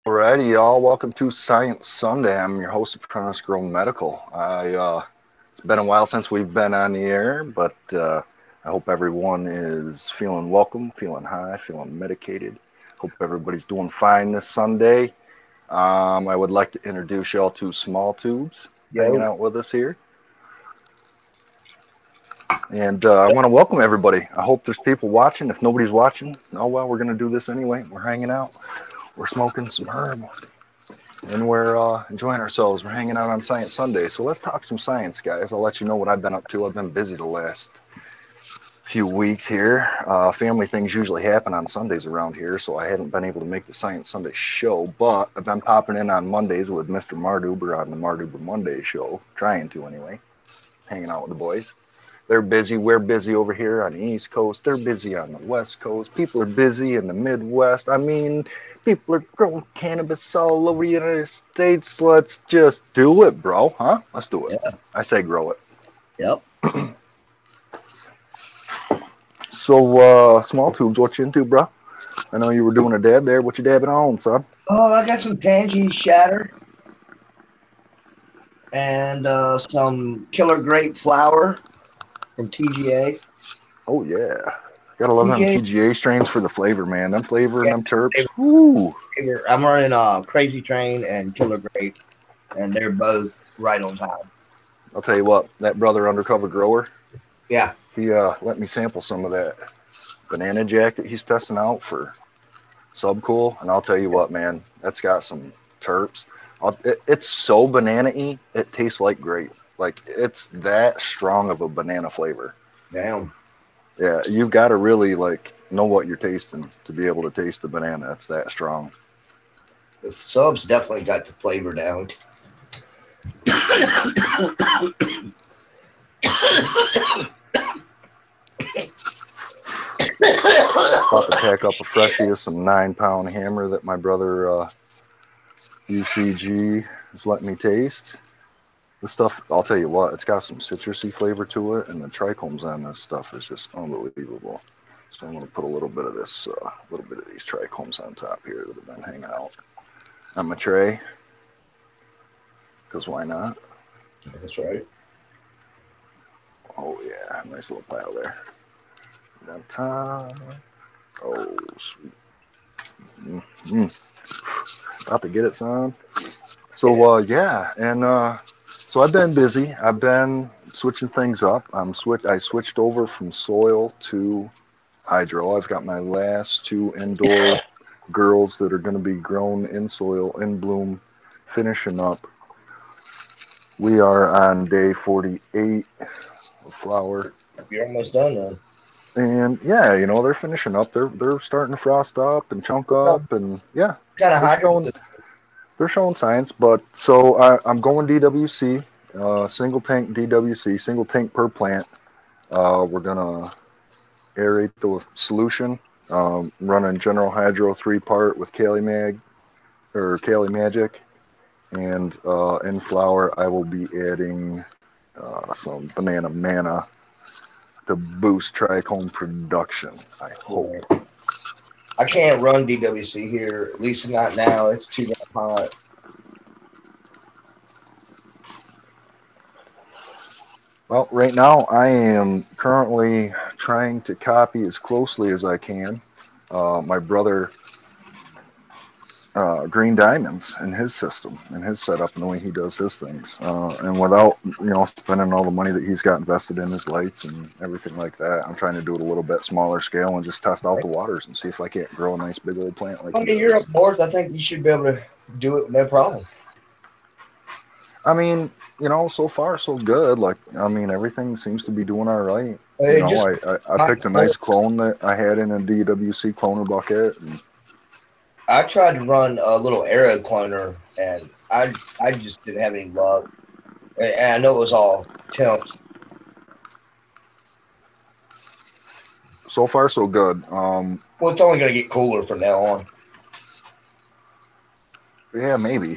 Alrighty, y'all. Welcome to SciEnts Sunday. I'm your host, Apprentice Medical. It's been a while since we've been on the air, but I hope everyone is feeling welcome, feeling high, feeling medicated. Hope everybody's doing fine this Sunday. I would like to introduce y'all to Small Tubes hanging Yo, out with us here. And I want to welcome everybody. I hope there's people watching. If nobody's watching, oh well, we're going to do this anyway. We're hanging out. We're smoking some herb. And we're enjoying ourselves. We're hanging out on SciEnts Sunday. So let's talk some science, guys. I'll let you know what I've been up to. I've been busy the last few weeks here. Family things usually happen on Sundays around here, so I haven't been able to make the SciEnts Sunday show. But I've been popping in on Mondays with Mr. Marduber on the Marduber Monday show, trying to anyway, hanging out with the boys. They're busy. We're busy over here on the East Coast. They're busy on the West Coast. People are busy in the Midwest. I mean, people are growing cannabis all over the United States. Let's just do it, bro. Huh? Let's do it. yeah, I say grow it. yep. So, Small Tubes, what you into, bro? I know you were doing a dab there. What you dabbing on, son? Oh, I got some Tangy shatter and some Killer Grape flower from TGA. Oh, yeah. Gotta love them TGA, TGA strains for the flavor, man. Them flavor and yeah, them terps. Woo. I'm running Crazy Train and Killer Grape, and they're both right on time. I'll tell you what, that brother undercover grower, Yeah, he let me sample some of that banana jacket he's testing out for Subcool, and I'll tell you what, man, that's got some terps. It's so banana-y, it tastes like grape. Like it's that strong of a banana flavor. damn. Yeah, you've got to really like know what you're tasting to be able to taste the banana. It's that strong. The subs definitely got the flavor down. About to pack up a freshie of some 9 pound hammer that my brother UCG has let me taste. This stuff, I'll tell you what, it's got some citrusy flavor to it, and the trichomes on this stuff is just unbelievable. So I'm gonna put a little bit of this, a little bit of these trichomes on top here that have been hanging out on my tray, because why not? That's right. Oh yeah, nice little pile there. Down top. Oh sweet. Mm-hmm. About to get it, son. Yeah. So yeah, and so I've been busy. I've been switching things up. I switched over from soil to hydro. I've got my last two indoor girls that are going to be grown in soil in bloom, finishing up. We are on day 48 of flower, You're almost done then. and yeah, they're finishing up. They're starting to frost up and chunk What up, and yeah, kind of they're hydro? showing they're showing signs. But so I'm going DWC, single tank DWC, single tank per plant. We're gonna aerate the solution. Running General Hydro 3-part with Kali Mag or Kali Magic, and in flower I will be adding some banana mana to boost trichome production. I hope. Yeah. I can't run DWC here, at least not now. It's too damn hot. Well, right now I am currently trying to copy as closely as I can my brother Green Diamonds in his system and his setup and the way he does his things, and without spending all the money that he's got invested in his lights and everything like that. I'm trying to do it a little bit smaller scale and just test out the waters and see if I can't grow a nice big old plant like I he mean, you're does. up north. I think you should be able to do it with no problem. I mean, so far so good. Like, I mean, everything seems to be doing all right. Just I not picked a cold. nice clone that I had in a DWC cloner bucket. And I tried to run a little arrow cloner, and I just didn't have any luck. And I know it was all temps. so far so good. Well, it's only going to get cooler from now on. Yeah, maybe.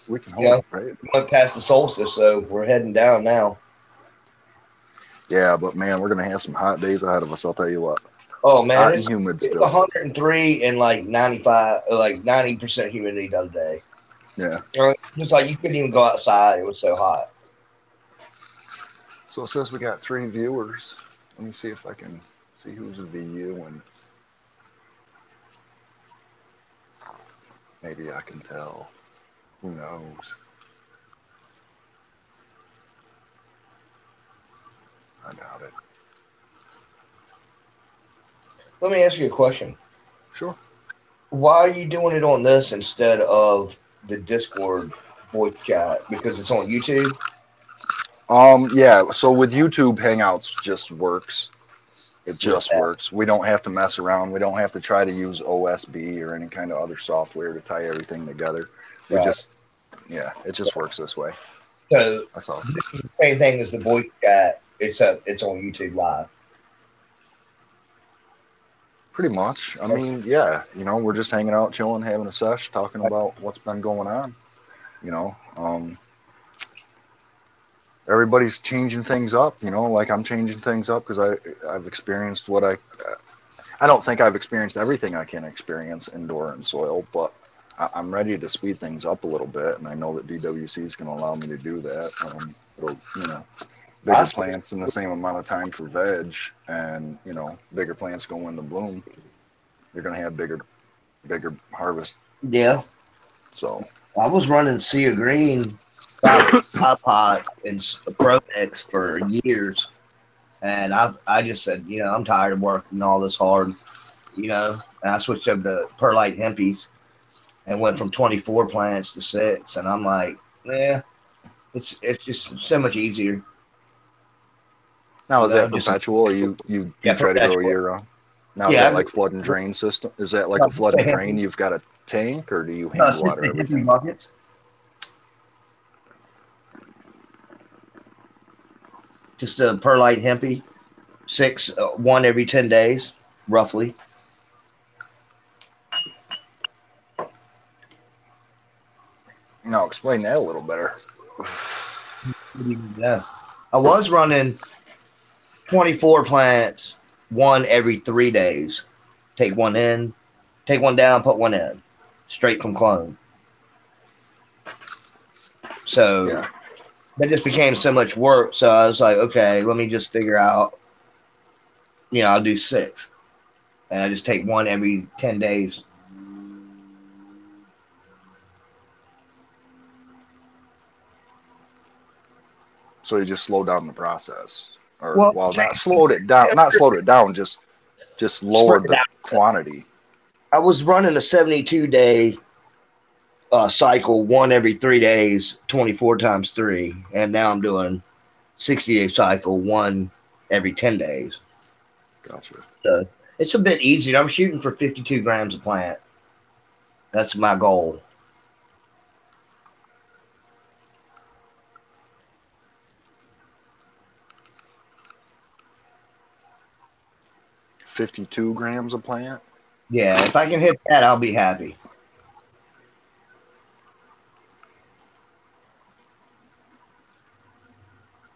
We can You know, hope, right? we went past the solstice, so we're heading down now. Yeah, but man, we're gonna have some hot days ahead of us. I'll tell you what. Oh man, Hot and humid it's still. 103 and like 95, like 90% humidity the other day. Yeah. It's like you couldn't even go outside. It was so hot. So it says we got 3 viewers. Let me see if I can see who's viewing. Maybe I can tell. Who knows? I doubt it. Let me ask you a question. Sure. Why are you doing it on this instead of the Discord voice chat? Because it's on YouTube? Yeah, so with YouTube Hangouts just works. It just Yeah. works. We don't have to mess around. We don't have to try to use OSB or any kind of other software to tie everything together. We Right. just, yeah, it just works this way. So That's all. this is the same thing as the voice chat. It's on YouTube Live. Pretty much. I mean, yeah, we're just hanging out, chilling, having a sesh, talking about what's been going on. You know, everybody's changing things up. Like I'm changing things up because I've experienced what I don't think I've experienced everything I can experience indoor in soil, but I'm ready to speed things up a little bit, and I know that DWC is going to allow me to do that. It'll, bigger plants in the same amount of time for veg, and bigger plants go into bloom. You're going to have bigger harvest. Yeah. So I was running Sea Green pot and Pro Mix for years. And I just said, I'm tired of working all this hard, and I switched over to Perlite Hempies and went from 24 plants to 6. And I'm like, yeah, it's just so much easier. now is that Just perpetual, or you try to grow perpetual. year round? Now is Yeah, that like flood and drain system? Is that like a flood and drain? You've got a tank, or do you no, hand it's just water the Hempy everything? buckets. Just a Perlite Hempy, 6, one every 10 days, roughly. Now explain that a little better. Yeah. I was running 24 plants, one every 3 days. Take one in, take one down, put one in, straight from clone. So Yeah. that just became so much work. So I was like, okay, let me just figure out, I'll do 6. And I just take one every 10 days. So you just slow down the process, or Well, well, not slowed it down, just spread lowered it the out. quantity. I was running a 72-day cycle, one every 3 days, 24 times 3. And now I'm doing 60-day cycle, one every 10 days. Gotcha. So it's a bit easier. I'm shooting for 52 grams a plant. That's my goal. $52 grams a plant. Yeah, if I can hit that, I'll be happy.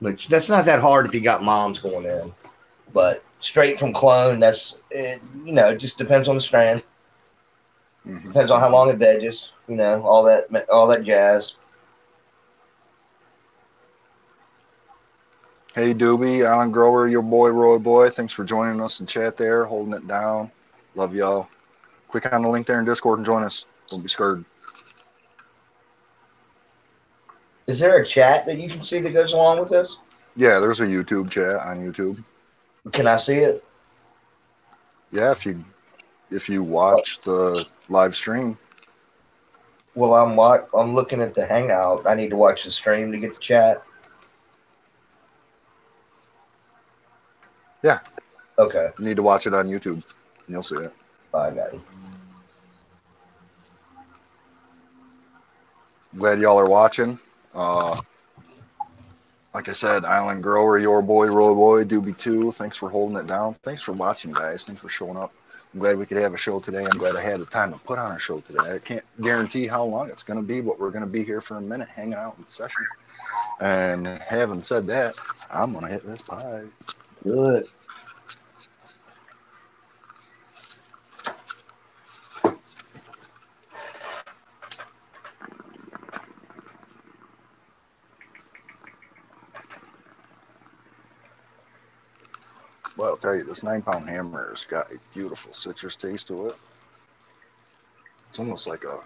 Which that's not that hard if you got moms going in. But straight from clone, it just depends on the strand. Mm-hmm. Depends on how long it veges. All that jazz. Hey Doobie, Alan Grower, your boy Roy Boy. Thanks for joining us in chat there, holding it down. Love y'all. Click on the link there in Discord and join us. Don't be scared. Is there a chat that you can see that goes along with this? Yeah, there's a YouTube chat on YouTube. Can I see it? Yeah, if you watch the live stream. Well, I'm looking at the Hangout. I need to watch the stream to get the chat. Yeah. Okay. You need to watch it on YouTube, and you'll see it. I got it. Glad y'all are watching. Like I said, Island Grower, your boy, Roy Boy, Doobie 2. Thanks for holding it down. Thanks for watching, guys. Thanks for showing up. I'm glad we could have a show today. I'm glad I had the time to put on a show today. I can't guarantee how long it's going to be, but we're going to be here for a minute hanging out in session. And having said that, I'm going to hit this pie. Good. Well, I'll tell you, this 9 pound hammer's got a beautiful citrus taste to it. It's almost like a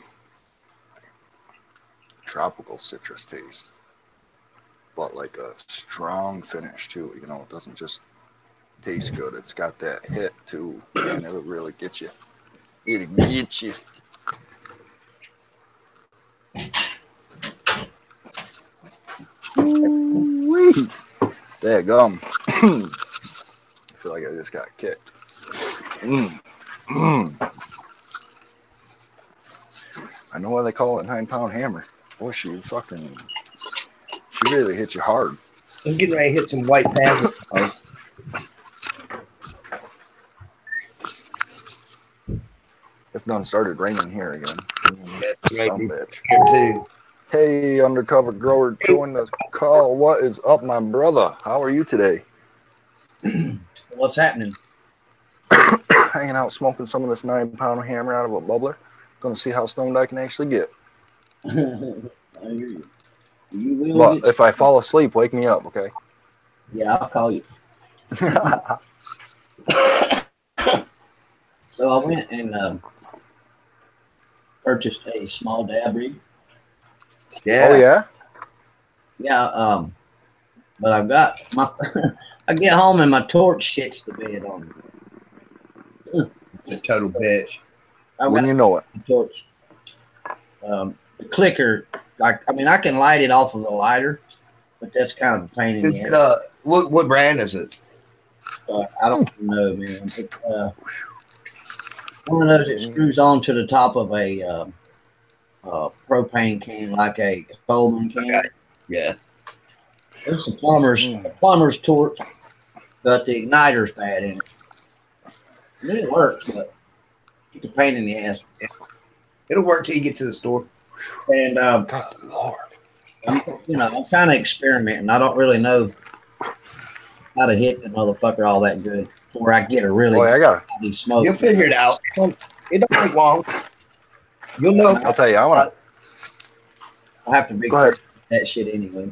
tropical citrus taste, but like a strong finish too. You know, it doesn't just taste good. It's got that hit too, and it'll really get you. It'll get you. Ooh-wee. Daggum. I feel like I just got kicked. Mm. Mm. I know why they call it 9 pound hammer. Boy, she really hit you hard. I'm getting ready to hit some white panther. It's done started raining here again. Some bitch. Here too. Hey, undercover grower, join the call. What is up, my brother? How are you today? What's happening? Hanging out, smoking some of this 9 pound hammer out of a bubbler. Gonna see how stoned I can actually get. I hear you. You will. But if I fall asleep, wake me up, okay? Yeah, I'll call you. So I went and purchased a small dab rig. Yeah. Oh yeah. Yeah. But I've got my. I get home and my torch shits the bed on me. A total bitch. When you know it. The torch. The clicker. I mean, I can light it off of the lighter, but that's kind of a pain in the ass. What brand is it? I don't know, man. It's one of those that screws on to the top of a propane can, like a Coleman can. Okay. Yeah. It's a plumber's torch, but the igniter's bad in it. I mean, it works, but it's a pain in the ass. It'll work till you get to the store. And God Lord. I'm kind of experimenting. I don't really know how to hit the motherfucker all that good, where I get a really Boy, smoke. You'll figure it out. It don't take long. You'll know. I'll tell you, I have to be careful with that shit anyway.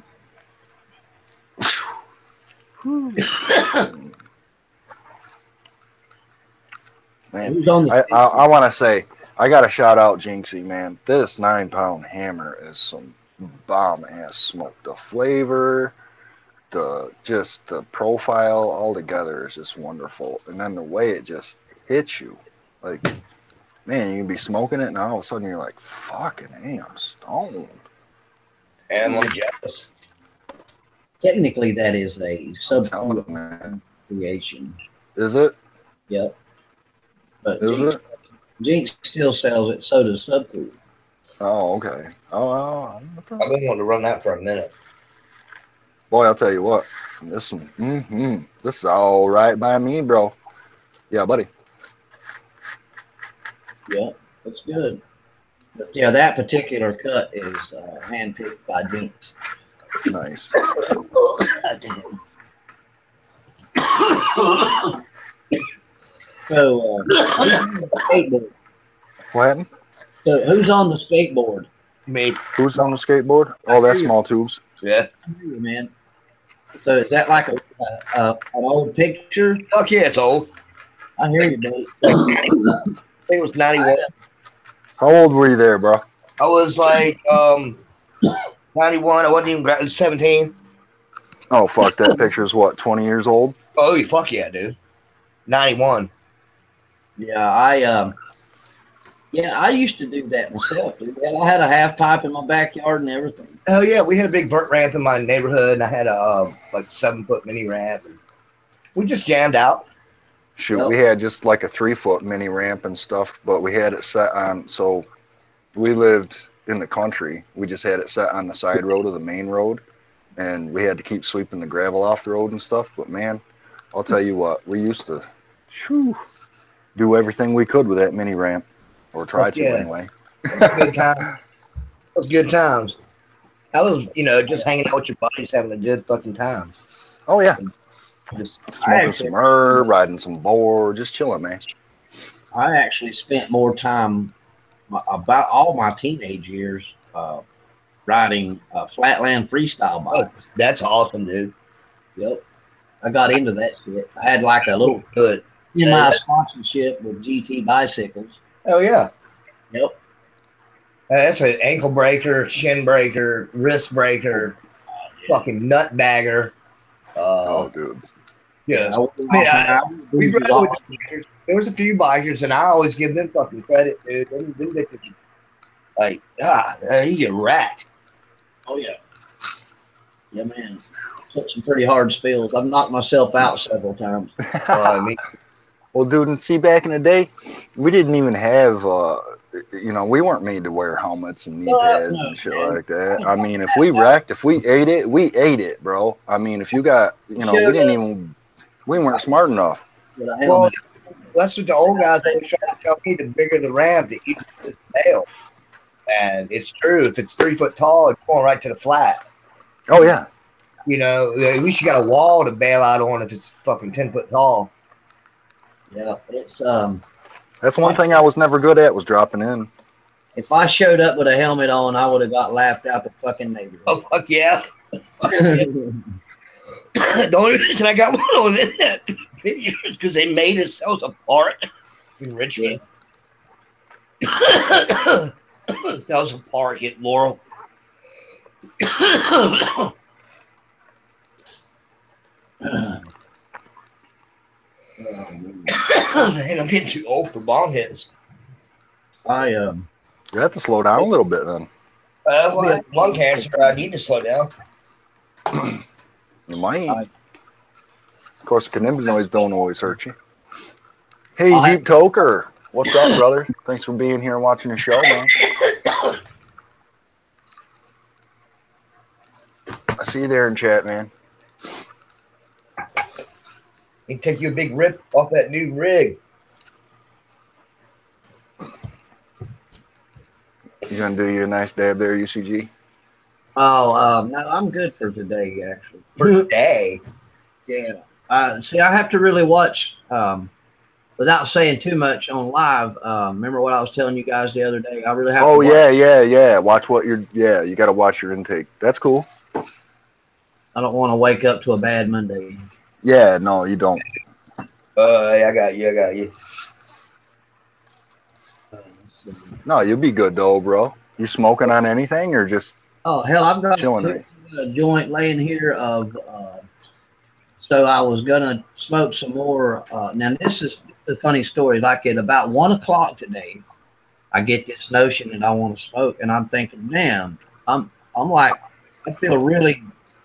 Man, I want to say, I got to shout out Jinxie, man. This 9 pound hammer is some bomb ass smoke. The flavor, the profile all together is just wonderful. And then the way it just hits you, like, man, you can be smoking it and all of a sudden you're like, fucking hey, I'm stoned. And I'm jealous. Technically, that is a sub Man. creation. Is it? Yep. But Is Jinx still sells it, so does Subcool. Oh, okay. Oh, I've been wanting to run that for a minute. boy, I'll tell you what. This is all right by me, bro. Yeah, buddy. Yeah, that's good. But yeah, that particular cut is handpicked by Jinx. Nice. So, skateboard. What happened? So, who's on the skateboard? Me. Who's on the skateboard? Oh, that's small tubes. Yeah. Man. So, is that like an old picture? Fuck yeah, it's old. I hear you, buddy. I think it was 91. How old were you there, bro? I was like 91. I wasn't even 17. Oh, fuck. That picture's what, 20 years old? Oh, fuck yeah, dude. 91. Yeah, I used to do that myself, dude. I had a half pipe in my backyard and everything. Oh yeah, we had a big vert ramp in my neighborhood, and I had a like 7-foot mini ramp, and we just jammed out. Shoot, we had just like a 3-foot mini ramp and stuff, but we had it set on, so we lived in the country. We just had it set on the side road of the main road, and we had to keep sweeping the gravel off the road and stuff. But man, I'll tell you what, we used to do everything we could with that mini ramp, or try to anyway. Good time. Those good times. I was, just hanging out with your buddies, having a good fucking time. Oh yeah. Just smoking some herb, riding some board, just chilling, man. I actually spent more time about all my teenage years riding flatland freestyle bikes. That's awesome, dude. Yep. I got into that shit. I had like a little Good. sponsorship with GT bicycles. Oh yeah. Yep. That's an ankle breaker, shin breaker, wrist breaker, fucking nut bagger. Oh, dude. Yeah. We rode with the bikers. There was a few bikers, and I always give them fucking credit, dude. Them bitches, like, you get racked. Oh yeah. Yeah, man. Took some pretty hard spills. I've knocked myself out several times. Well, dude, and see, back in the day, we didn't even have, we weren't made to wear helmets and knee pads and shit like that. I mean, if we wrecked, if we ate it, bro. I mean, if you got, we weren't smart enough. Well, that's what the old guys always try to tell me. The bigger the ramp, the easier the tail. And it's true. If it's 3 foot tall, it's going right to the flat. Oh yeah. At least you got a wall to bail out on if it's fucking 10 foot tall. Yeah, it's That's one thing I was never good at, was dropping in. If I showed up with a helmet on, I would have got laughed out the fucking neighborhood. Oh fuck yeah! The only reason I got one on that video is because they made themselves apart in Richmond. That was a part hit Laurel. Man, I'm getting too old for bomb hits. You have to slow down a little bit then. Well, lung cancer. I need to slow down. You might. Of course, cannabinoids don't always hurt you. Hey, Jeep Toker. What's up, brother? Thanks for being here and watching the show, man. I see you there in chat, man. He take you a big rip off that new rig. You gonna do you a nice dab there, UCG? Oh, no, I'm good for today, actually. For today? Yeah. See, I have to really watch, without saying too much on live. Remember what I was telling you guys the other day? I really have to watch. Yeah. Watch what you got to watch your intake. That's cool. I don't want to wake up to a bad Monday. Yeah, no, you don't. I got you. No, you'll be good though, bro. You smoking on anything or just? Oh hell, I've got chilling a joint laying here of. So I was gonna smoke some more. Now this is the funny story. Like at about 1 o'clock today, I get this notion that I want to smoke, and I'm thinking, man, I'm like, I feel really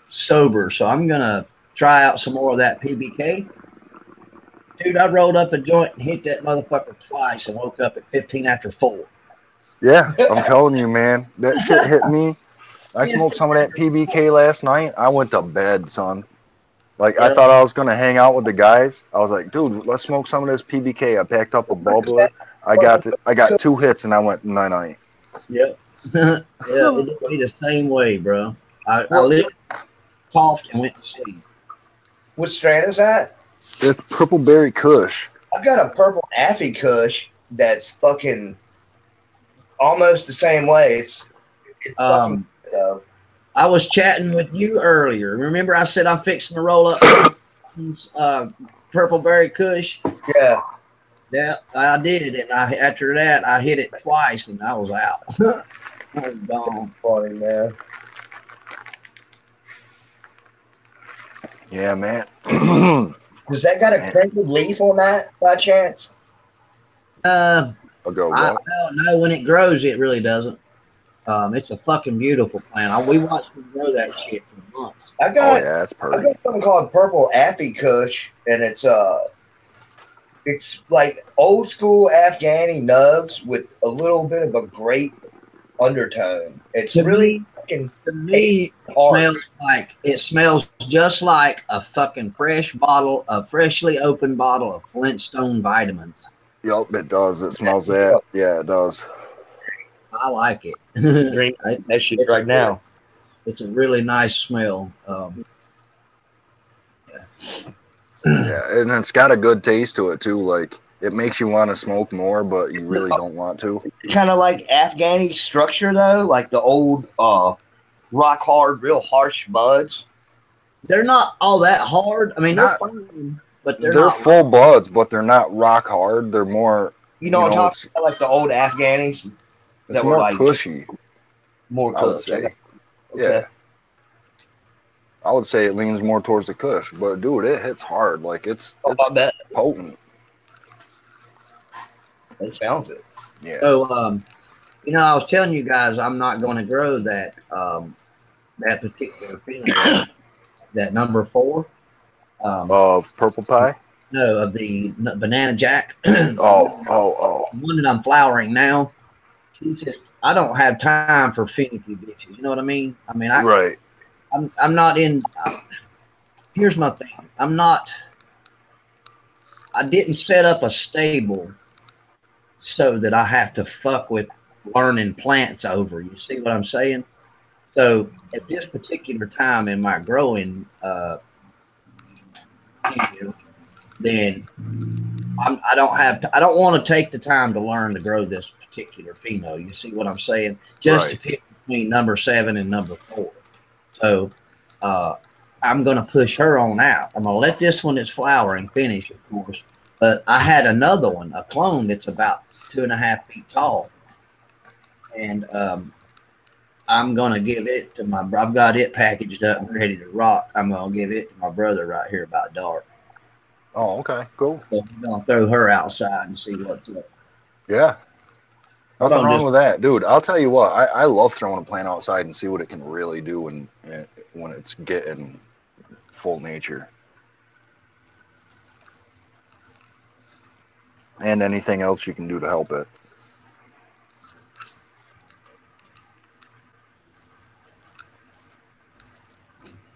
sober, so I'm gonna try out some more of that PBK. Dude, I rolled up a joint and hit that motherfucker twice and woke up at 15 after 4. Yeah, I'm telling you, man, that shit hit me. I smoked some of that PBK last night. I went to bed, son. Like, I thought I was going to hang out with the guys. I was like, dude, let's smoke some of this PBK. I packed up a bubbler. I got 2 hits, and I went night-night. Yep. Yeah, it did me the same way, bro. I lived, coughed, and went to sleep. What strand is that? It's Purple Berry Kush. I've got a Purple Affy Kush that's fucking almost the same way. It's fucking I was chatting with you earlier. Remember I said I'm fixing to roll up Purple Berry Kush? Yeah. Yeah, I did. And after that, I hit it twice, and I was out. I was gone. Funny, man. Yeah, man. Does that got a crinkled leaf on that by chance? I don't know. When it grows, it really doesn't. It's a fucking beautiful plant. We watched them grow that shit for months. That's perfect. I got something called Purple Affy Kush, and it's like old school Afghani nubs with a little bit of a grape undertone. It's really fucking. To me, it smells just like a fucking freshly opened bottle of Flintstone vitamins. Yep, it does. It smells that. Yeah, it does. I like it. Drink that shit right now. It's a really nice smell. Yeah, and it's got a good taste to it too. Like, it makes you want to smoke more, but you really don't want to. Kind of like Afghani structure though, like the old rock hard, real harsh buds. They're not all that hard. I mean, they're Not, fine, but they're they're not. full buds, but they're not rock hard. They're more, You know what I'm it's talking about? Like the old Afghanis that were more like cushy. more I would cooked. say, Okay. yeah. I would say it leans more towards the Kush, but dude, it hits hard. Like it's I bet. potent. It sounds it. Yeah. So, I was telling you guys I'm not going to grow that that particular pheno, that number 4. Of purple pie. No, of the banana jack. Oh. The one that I'm flowering now. I don't have time for finicky bitches. You know what I mean? I mean, Right. I'm not in. Here's my thing. I didn't set up a stable so that I have to fuck with learning plants over. You see what I'm saying? So at this particular time in my growing, then I don't want to take the time to learn to grow this particular pheno. You see what I'm saying? Just to pick between number 7 and number 4. So I'm going to push her on out. I'm going to let this one that's flowering finish, of course. But I had another one, a clone that's about 2.5 feet tall. And I'm going to give it to I've got it packaged up and ready to rock. I'm going to give it to my brother right here about dark. Oh, okay, cool. So I'm going to throw her outside and see what's up. Yeah. Nothing wrong with that, dude. I'll tell you what. I love throwing a plant outside and see what it can really do when it's getting full nature. And anything else you can do to help it.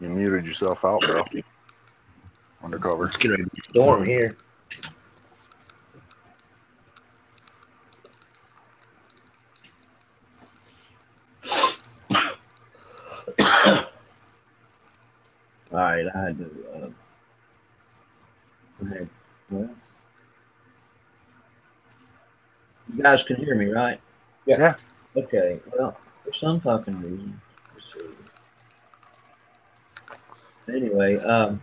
You muted yourself out, bro. Undercover. It's gonna be a storm here. All right, I had to. Well, you guys can hear me, right? Yeah. Okay. Well, for some fucking reason. Let's see. Anyway, forgot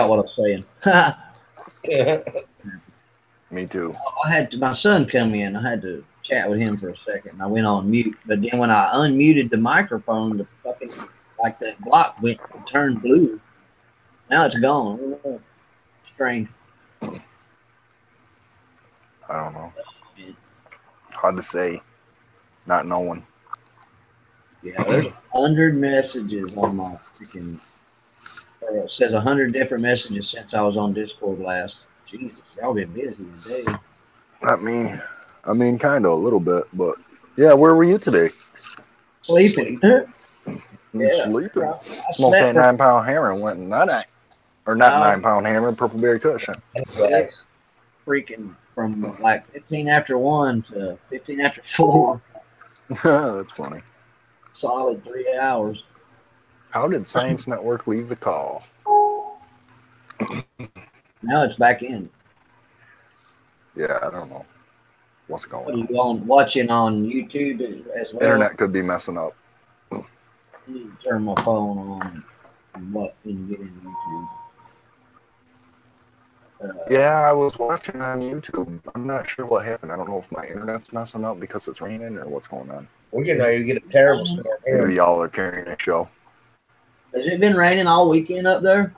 what I was saying. Me too. I had my son come in. I had to chat with him for a second. I went on mute, but then when I unmuted the microphone, the fucking that block went and turned blue. Now it's gone. Strange. I don't know. Hard to say. Not knowing. Yeah, there's 100 messages on my freaking. It says 100 different messages since I was on Discord last. Jesus, y'all been busy today. I mean, kind of a little bit, but yeah. Where were you today? Sleeping. Yeah. Sleeping. Smoked that 9-pound hammer and went night. Or not 9-pound hammer, purple berry cushion. Yeah. Freaking from like 15 after 1 to 15 after 4. That's funny. Solid 3 hours. How did Science Network leave the call? Now it's back in. Yeah, I don't know what's going on. Are you watching on YouTube as well? Internet could be messing up. I need to turn my phone on and get into YouTube. Yeah, I was watching on YouTube. I'm not sure what happened. I don't know if my internet's messing up because it's raining or what's going on. We're getting ready to get a terrible storm here. Maybe y'all are carrying a show. Has it been raining all weekend up there?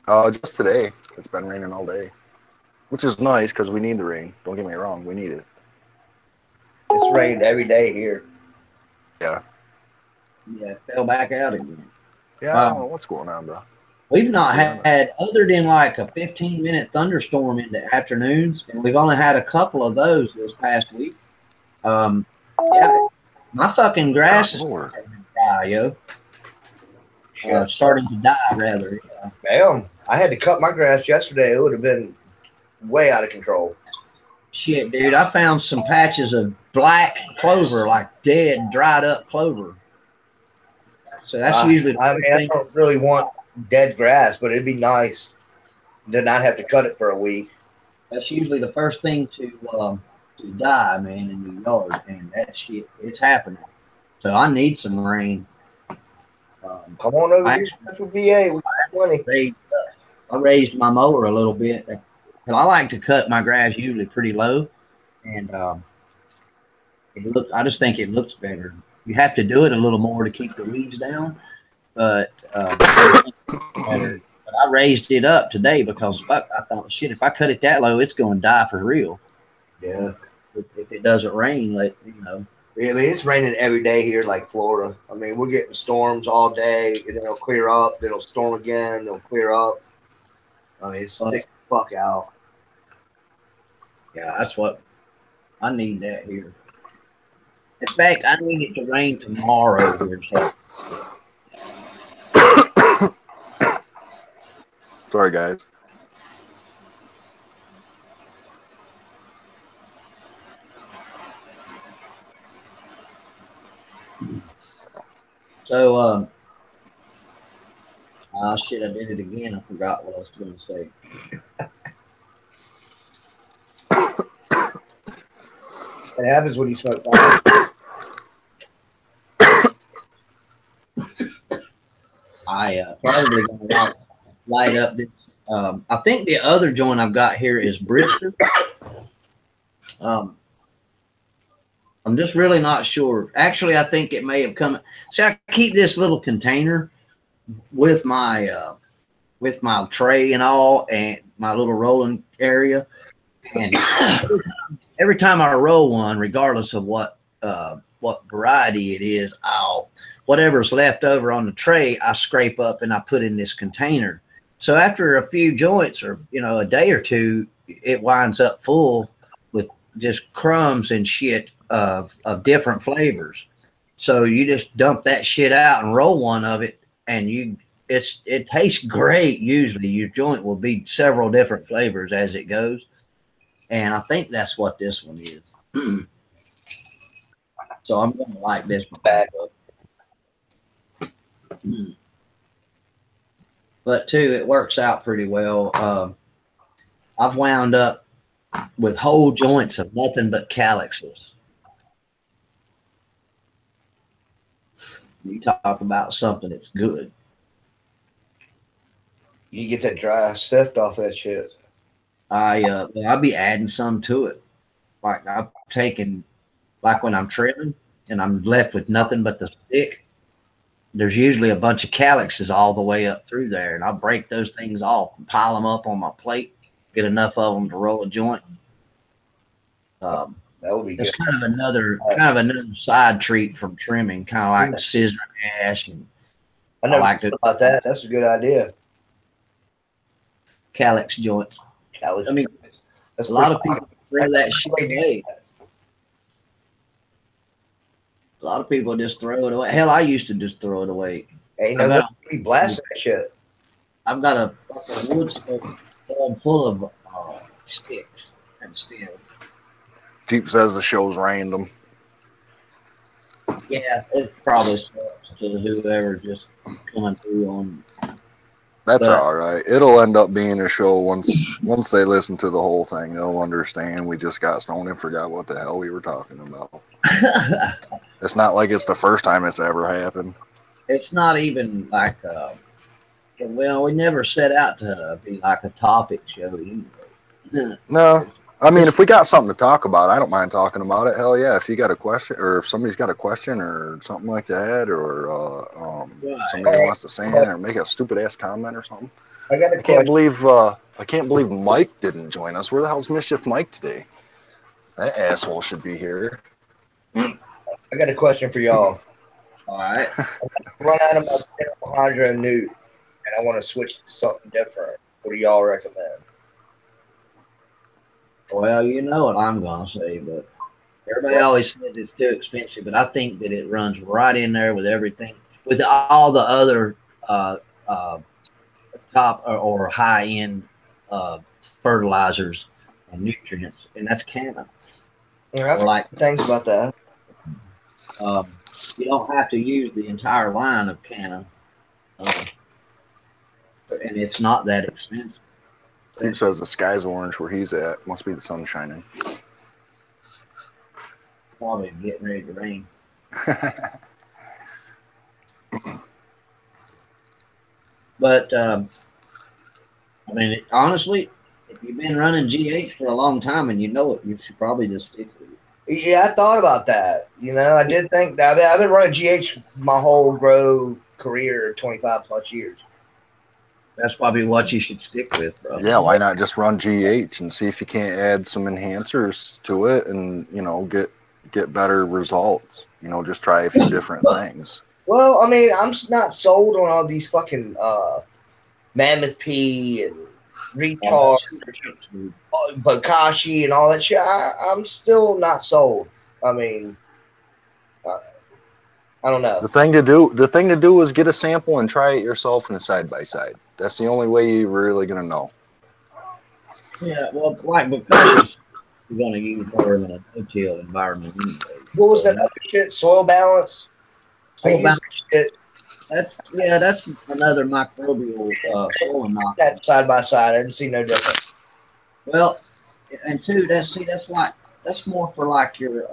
Just today. It's been raining all day, which is nice because we need the rain. Don't get me wrong, we need it. It's rained every day here. Yeah. Yeah, it fell back out again. Yeah, I don't know what's going on, bro. We've not had, other than like a 15-minute thunderstorm in the afternoons, and we've only had a couple of those this past week. Yeah, my fucking grass is starting to die, yo. Starting to die, rather. Damn, I had to cut my grass yesterday. It would have been way out of control. Shit, dude, I found some patches of black clover, like dead, dried up clover. So that's usually. I don't really want dead grass, but it'd be nice to not have to cut it for a week. That's usually the first thing to to die, man, in your yard, and that shit, it's happening. So I need some rain. Come on over I here to VA. We got plenty. I raised my mower a little bit. But I like to cut my grass usually pretty low, and I just think it looks better. You have to do it a little more to keep the weeds down, but better. But I raised it up today because I thought, shit, if I cut it that low, it's going to die for real. Yeah. If it doesn't rain, like, you know. Yeah, I mean, it's raining every day here, like Florida. I mean, we're getting storms all day, and then it'll clear up, then it'll storm again, it'll clear up. I mean, it's thick the fuck out. Yeah, that's what I need that here. In fact, I need it to rain tomorrow here. So. Sorry, guys. So, shit, I did it again. I forgot what I was going to say. It happens when you smoke fire. I probably going to light up this. I think the other joint I've got here is Brister. I'm just really not sure. Actually, I think it may have come. See, I keep this little container with my tray and all, and my little rolling area. And every time I roll one, regardless of what variety it is, whatever's left over on the tray, I scrape up and I put in this container. So after a few joints, or a day or two, it winds up full with just crumbs and shit of different flavors. So you just dump that shit out and roll one of it, and it tastes great. Usually your joint will be several different flavors as it goes. And I think that's what this one is. So I'm going to like this back up. But too, it works out pretty well. I've wound up with whole joints of nothing but calyxes. You talk about something that's good. You get that dry sift off that shit. I'll be adding some to it. Like I'm taking, like when I'm trimming and I'm left with nothing but the stick, there's usually a bunch of calyxes all the way up through there, and I'll break those things off and pile them up on my plate, get enough of them to roll a joint. That would be it's good. kind of another side treat from trimming, kind of like the scissor ash. And I never thought about that. That's a good idea. Calyx joints. Calyx. I mean, a lot of people throw that shit away. A lot of people just throw it away. Hell, I used to just throw it away. Hey, no, we blast that shit. I've got a wood stove full of sticks and stems. Jeep says the show's random. Yeah, it probably sucks to whoever just coming through on. That's all right. It'll end up being a show once they listen to the whole thing. They'll understand we just got stoned and forgot what the hell we were talking about. It's not like it's the first time it's ever happened. It's not even like well, we never set out to be like a topic show anyway. No. I mean, if we got something to talk about, I don't mind talking about it. Hell yeah. If you got a question, or if somebody's got a question or something like that, or somebody wants to say it or make a stupid ass comment or something. I can't believe Mike didn't join us. Where the hell's Mischief Mike today? That asshole should be here. I got a question for y'all. All right. Run out of my Hydra Newt, and I want to switch to something different. What do y'all recommend? Well, you know what I'm going to say, but everybody always says it's too expensive, but I think that it runs right in there with everything, with all the other top or high-end fertilizers and nutrients, and that's Canna. I've heard things about that. You don't have to use the entire line of Canna, and it's not that expensive. Who says the sky's orange where he's at? Must be the sun shining. probably getting ready to rain. But I mean, honestly, if you've been running GH for a long time and you know it, you should probably just stick with it. Yeah, I thought about that. You know, I did think that. I mean, I've been running GH my whole grow career, 25 plus years. That's probably what you should stick with, bro. Yeah, why not just run GH and see if you can't add some enhancers to it and, you know, get better results. You know, just try a few different things. Well, I mean, I'm not sold on all these fucking Mammoth P and Retard, Bokashi and all that shit. I'm still not sold. I mean, I don't know. The thing to do is get a sample and try it yourself in a side by side. That's the only way you're really gonna know. Yeah, well, like because you're going to use more than a no-till environment anyway. What was that other shit? Soil balance. Soil balance. That's another microbial soil knock. That side by side, I didn't see no difference. Well, and two, that's more for like your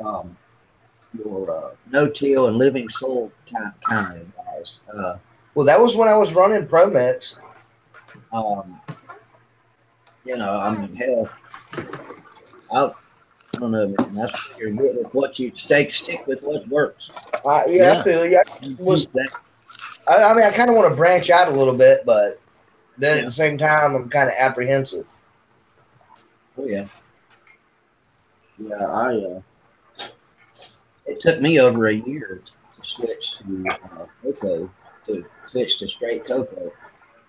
no-till and living soil kind of advice. Well, that was when I was running Pro Mix. You know, I mean, hell, I don't know, man. That's what you're good with. What you stick with what works. Yeah, I feel you. I mean, I kind of want to branch out a little bit, but then at the same time, I'm kind of apprehensive. Oh yeah, yeah. It took me over a year to switch to cocoa, to switch to straight cocoa.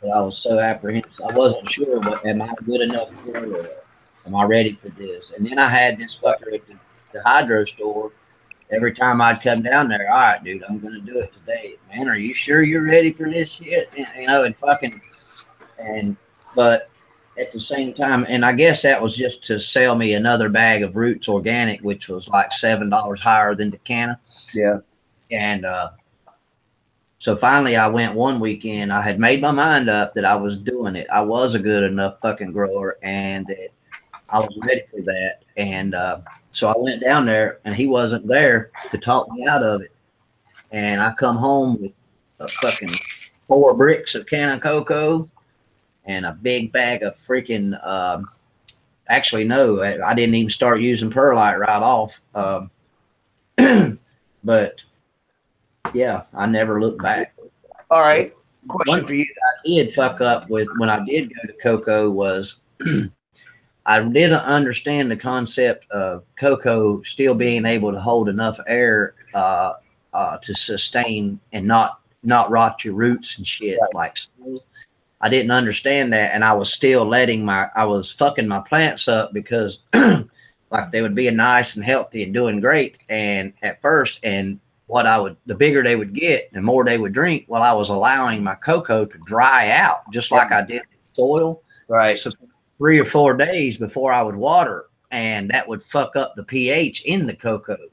But I was so apprehensive. I wasn't sure, but am I good enough for it? Am I ready for this? And then I had this fucker at the hydro store. Every time I'd come down there, all right, dude, I'm gonna do it today. Man, are you sure you're ready for this shit? You know, but at the same time, and I guess that was just to sell me another bag of Roots Organic, which was like $7 higher than the canna. Yeah. And so finally I went one weekend. I had made my mind up that I was doing it. I was a good enough fucking grower and that I was ready for that. And so I went down there and he wasn't there to talk me out of it. And I come home with a fucking 4 bricks of can of cocoa and a big bag of freaking, actually, no, I didn't even start using perlite right off. But yeah, I never looked back. All right. Question for you. I did fuck up with when I did go to cocoa was I didn't understand the concept of cocoa still being able to hold enough air to sustain and not rot your roots and shit. Right. Like I didn't understand that, and I was still I was fucking my plants up because like they would be nice and healthy and doing great, and at first, and the bigger they would get, the more they would drink. Well, I was allowing my cocoa to dry out just like I did the soil. Right. So 3 or 4 days before I would water, and that would fuck up the pH in the cocoa.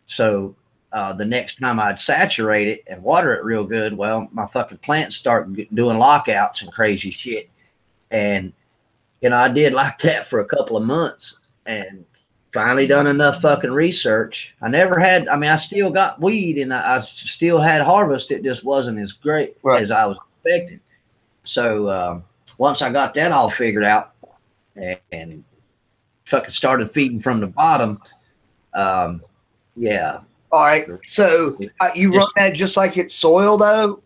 So the next time I'd saturate it and water it real good, well, my fucking plants start doing lockouts and crazy shit. And, you know, I did like that for a couple of months and finally done enough fucking research. I still got weed and I still had harvest. It just wasn't as great as I was expecting. So once I got that all figured out and fucking started feeding from the bottom, yeah. All right. So you run that just like it's soil, though?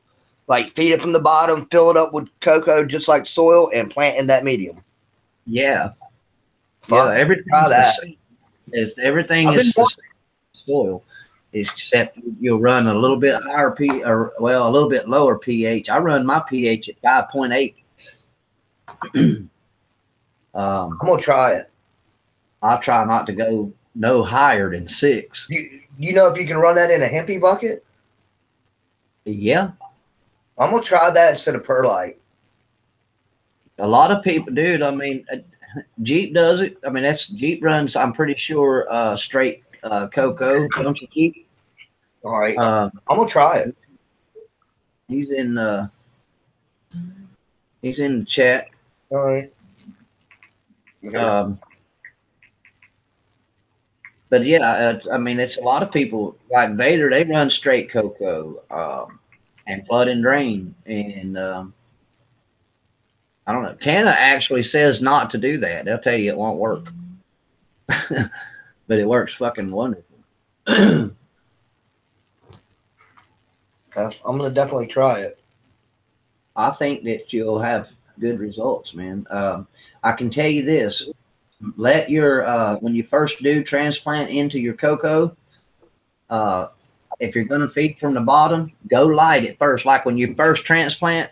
Like feed it from the bottom, fill it up with cocoa just like soil, and plant in that medium? Yeah. Fuck, yeah, everything is the same soil, except you'll run a little bit higher a little bit lower pH. I run my pH at 5.8. I'm gonna try it. I'll try not to go no higher than 6. You know if you can run that in a hempy bucket? Yeah. I'm gonna try that instead of perlite. A lot of people, dude. I mean, Jeep does it. I mean, Jeep runs. I'm pretty sure straight cocoa. Don't you, Jeep? All right. I'm gonna try it. He's in the chat. All right. But yeah, I mean, it's a lot of people like Vader. They run straight cocoa and flood and drain, and I don't know. Canada actually says not to do that. They'll tell you it won't work, but it works fucking wonderful. I'm gonna definitely try it. I think that you'll have good results, man. I can tell you this: let your when you first do transplant into your cocoa, uh, if you're going to feed from the bottom, go light at first. Like when you first transplant,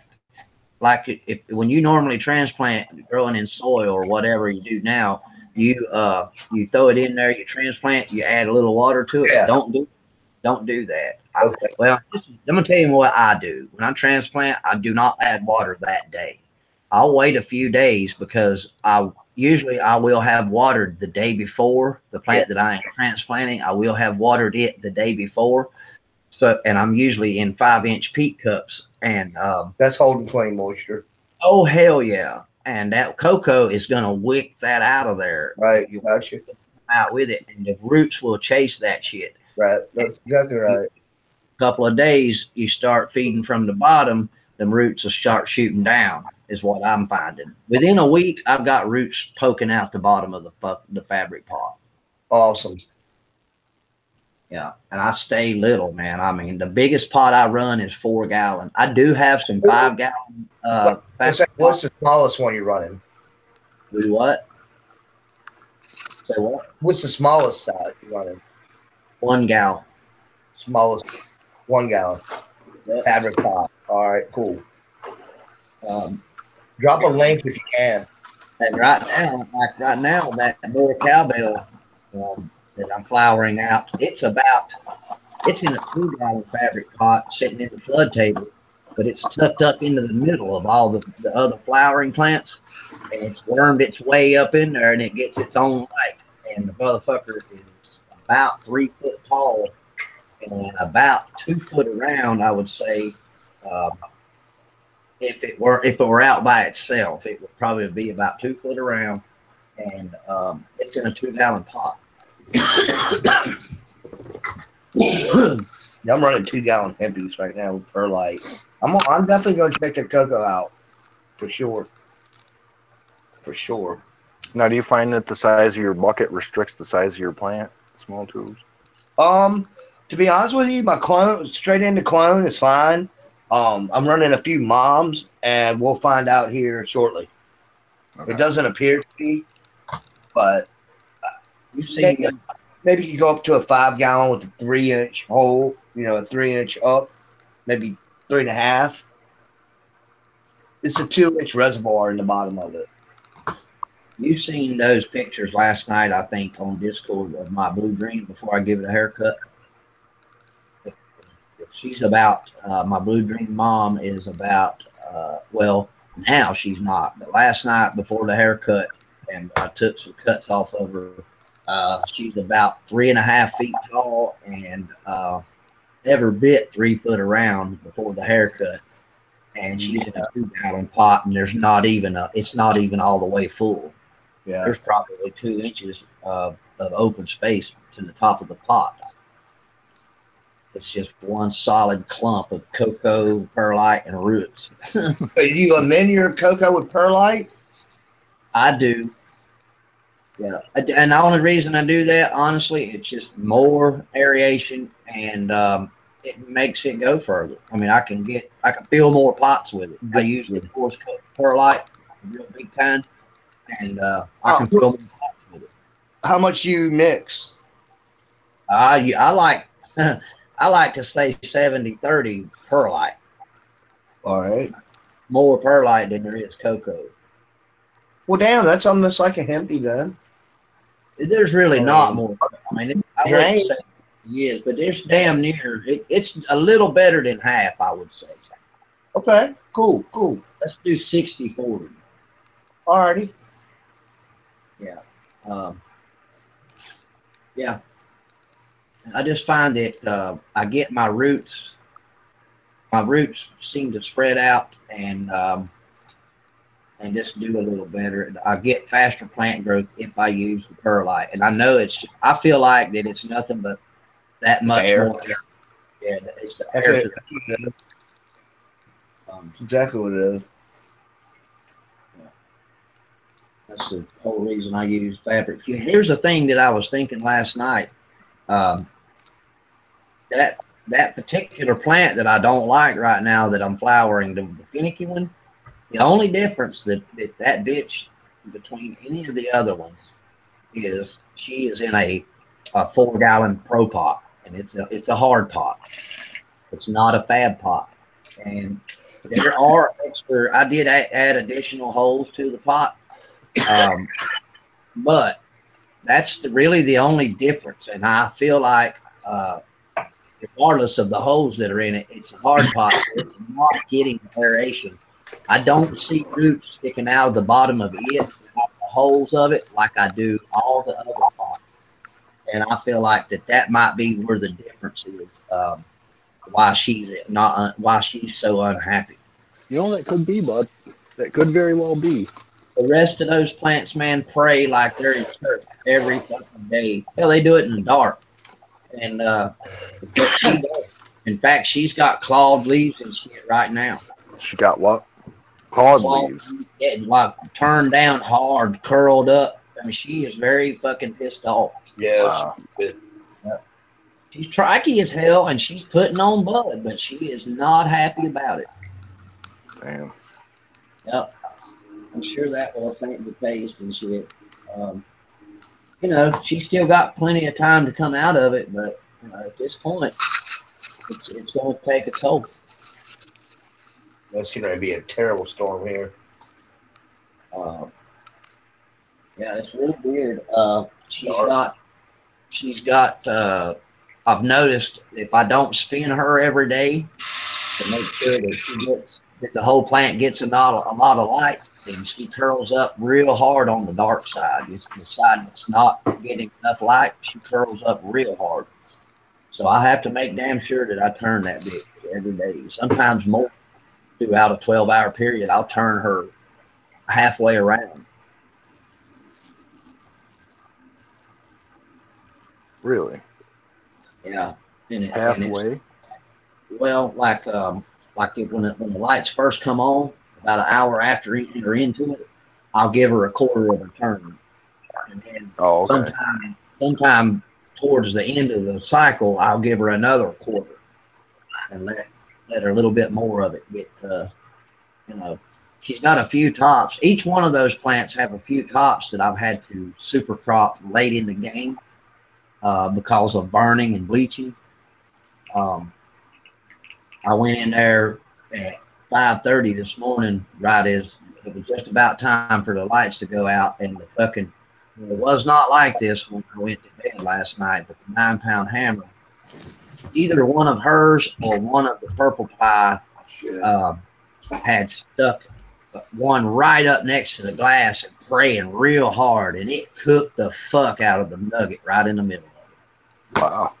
like if when you normally transplant growing in soil or whatever you do now, you throw it in there, you transplant, you add a little water to it. Yeah. Don't do that. Okay. Well, I'm gonna tell you what I do. When I transplant, I do not add water that day. I'll wait a few days because I will have watered the day before the plant that I am transplanting. I will have watered it the day before. So, and I'm usually in 5-inch peat cups, and That's holding plenty moisture. oh hell yeah! And that cocoa is gonna wick that out of there. Right. You Gotcha. out with it, and the roots will chase that shit. Right. That's exactly right. Couple of days, you start feeding from the bottom, the roots will start shooting down. Is what I'm finding. Within a week, I've got roots poking out the bottom of the fabric pot. Awesome. Yeah, and I stay little, man. I mean, the biggest pot I run is 4 gallon. I do have some 5 gallon. What's the smallest one you're running? Do what? Say what? What's the smallest size you're running? 1 gallon. Smallest 1 gallon. Yep. Fabric pot. All right, cool. Drop a link if you can. And right now, that more cowbell that I'm flowering out, it's in a 2 gallon fabric pot sitting in the flood table, but it's tucked up into the middle of all the other flowering plants, and it's wormed its way up in there, and it gets its own light. And the motherfucker is about 3 foot tall and about 2 foot around, I would say. If it were out by itself, it would probably be about 2 foot around, and it's in a 2 gallon pot. I'm running 2 gallon hempies right now with perlite. I'm definitely going to check the cocoa out for sure. For sure. Now, do you find that the size of your bucket restricts the size of your plant? Small tubes. To be honest with you, my clone straight into clone is fine. I'm running a few moms, and we'll find out here shortly. Okay. It doesn't appear to be, but maybe you go up to a 5 gallon with a 3-inch hole, a 3-inch up, maybe 3.5. It's a 2-inch reservoir in the bottom of it. You've seen those pictures last night, I think, on Discord of my blue green before I give it a haircut. She's about, my blue dream mom is about, well, now she's not, but last night before the haircut, and I took some cuts off of her, she's about 3.5 feet tall and every bit 3 foot around before the haircut. And she's in a 2 gallon pot, and it's not even all the way full. Yeah. There's probably 2 inches of open space to the top of the pot. It's just one solid clump of cocoa, perlite, and roots. Do you amend your cocoa with perlite? I do. Yeah. And the only reason I do that, honestly, it's just more aeration, and it makes it go further. I mean, I can fill more pots with it. I use the coarse perlite, real big kind, and I can fill more pots with it. How much you mix? I like I like to say 70-30 perlite. All right. More perlite than there is cocoa. Well, damn, that's almost like a hempy then. There's really not more. I mean, I wouldn't say it is, but it's damn near. It's a little better than half, I would say. Okay, cool. Let's do 60-40. All righty. Yeah. Yeah. I just find that I get my roots seem to spread out, and and just do a little better. I get faster plant growth if I use the perlite. And I know I feel like that it's nothing but that much air. more. Yeah, it's the That's air. it. Exactly what it is. That's the whole reason I use fabric. Here's the thing that I was thinking last night. That particular plant that I don't like right now that I'm flowering, the finicky one, the only difference that bitch between any of the other ones is she is in a 4-gallon pro pot, and it's a hard pot. It's not a fab pot. And there are extra, I did add additional holes to the pot. But that's really the only difference. And I feel like, regardless of the holes that are in it, it's a hard pot, so it's not getting aeration. I don't see roots sticking out of the bottom of it, the holes of it, like I do all the other pots. And I feel like that might be where the difference is. Why she's so unhappy. You know, that could be, bud. That could very well be. The rest of those plants, man, pray like they're in church every fucking day. Hell, they do it in the dark. And she does. In fact, she's got clawed leaves and shit right now. She got what? Clawed leaves. Yeah, like turned down hard, curled up. I mean, she is very fucking pissed off. Yeah. Wow. She's tricky as hell, and she's putting on bud, but she is not happy about it. Damn. Yep. I'm sure that will affect the taste and shit. You know, she's still got plenty of time to come out of it, but at this point, it's going to take a toll. That's going to be a terrible storm here. Yeah, it's really weird. She's got. I've noticed if I don't spin her every day to make sure that the whole plant gets a lot of light, then she curls up real hard on the dark side. It's the side that's not getting enough light. She curls up real hard. So I have to make damn sure that I turn that bitch every day. Sometimes more throughout a 12-hour period. I'll turn her halfway around. Really? Yeah. Halfway? Well, like when the lights first come on, about an hour after you're into it, I'll give her a quarter of a turn. And then sometime towards the end of the cycle, I'll give her another quarter and let her a little bit more of it get, she's got a few tops. Each one of those plants have a few tops that I've had to super crop late in the game because of burning and bleaching. I went in there at 5:30 this morning, right as it was just about time for the lights to go out, and it was not like this when I went to bed last night, but the 9-pound hammer, either one of hers or one of the purple pie had stuck one right up next to the glass and praying real hard, and it cooked the fuck out of the nugget right in the middle of it. Wow.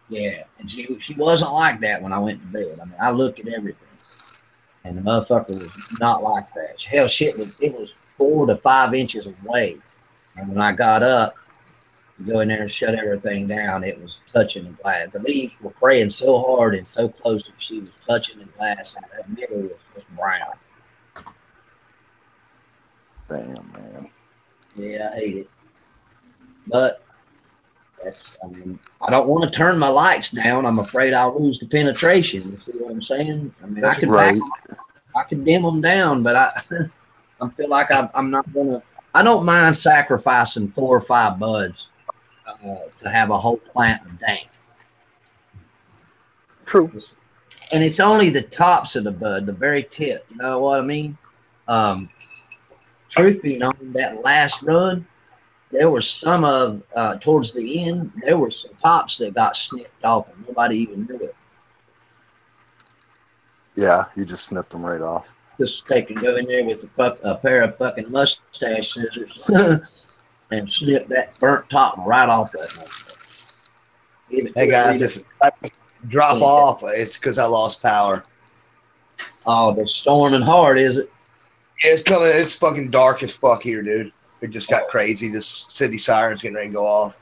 Yeah, and she wasn't like that when I went to bed. I mean, I looked at everything, and the motherfucker was not like that. Hell, it was 4 to 5 inches away, and when I got up to go in there and shut everything down, it was touching the glass. The leaves were praying so hard and so close that she was touching the glass, and that middle was just brown. Damn, man. Yeah, I hate it, but I don't want to turn my lights down. I'm afraid I'll lose the penetration. You see what I'm saying? I mean, I can dim them down, but I feel like I'm not gonna. I don't mind sacrificing 4 or 5 buds to have a whole plant of dank. True. And it's only the tops of the bud, the very tip. You know what I mean? Truth be known, that last run, there was some towards the end, there were some tops that got snipped off and nobody even knew it. Yeah, you just snipped them right off. Just go in there with a pair of fucking mustache scissors and snip that burnt top right off that. Hey guys, if I drop off, it's because I lost power. Oh, they're storming hard, is it? Yeah, it's coming. It's fucking dark as fuck here, dude. It just got crazy. This city siren's getting ready to go off.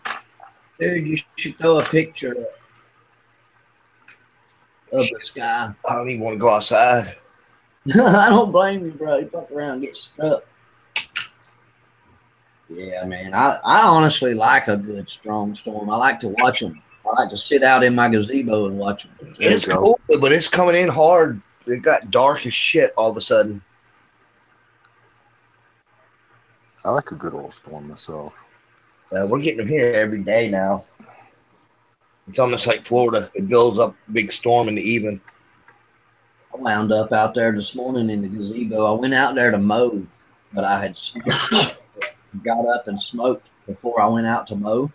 Dude, you should throw a picture of the sky. I don't even want to go outside. I don't blame you, bro. You fuck around and get stuck. Yeah, man. I honestly like a good strong storm. I like to watch them. I like to sit out in my gazebo and watch them. It's cool, but it's coming in hard. It got dark as shit all of a sudden. I like a good old storm myself. We're getting them here every day now. It's almost like Florida. It builds up a big storm in the evening. I wound up out there this morning in the gazebo. I went out there to mow, but I had got up and smoked before I went out to mow.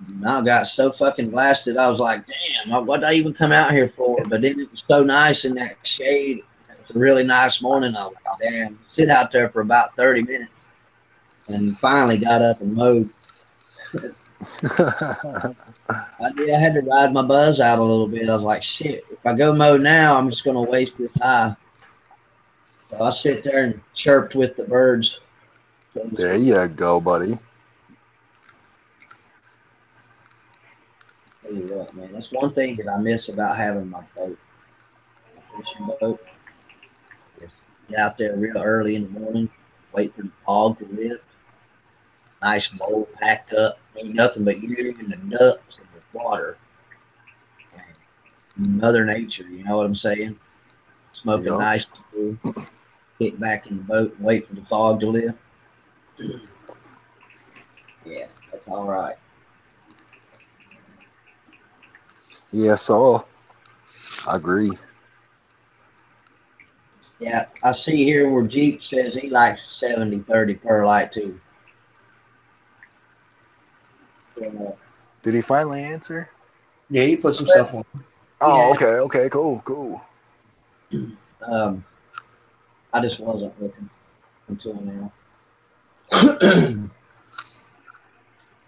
And I got so fucking blasted. I was like, damn, what did I even come out here for? But then it was so nice in that shade. It was a really nice morning. I was like, damn, sit out there for about 30 minutes. And finally got up and mowed. I had to ride my buzz out a little bit. I was like, shit, if I go mow now, I'm just going to waste this high. So I sit there and chirped with the birds. There you go, buddy. Tell you what, man, that's one thing that I miss about having my boat, my fishing boat. Just get out there real early in the morning, wait for the fog to lift. Nice bowl packed up, ain't nothing but you and the ducks and the water. And Mother Nature, you know what I'm saying? Smoke a nice brew, get back in the boat and wait for the fog to lift. Yeah, that's all right. Yeah, so I agree. Yeah, I see here where Jeep says he likes 70-30 perlite too. Did he finally answer? Yeah, he put some stuff on. Oh, yeah. Okay, cool. I just wasn't looking until now.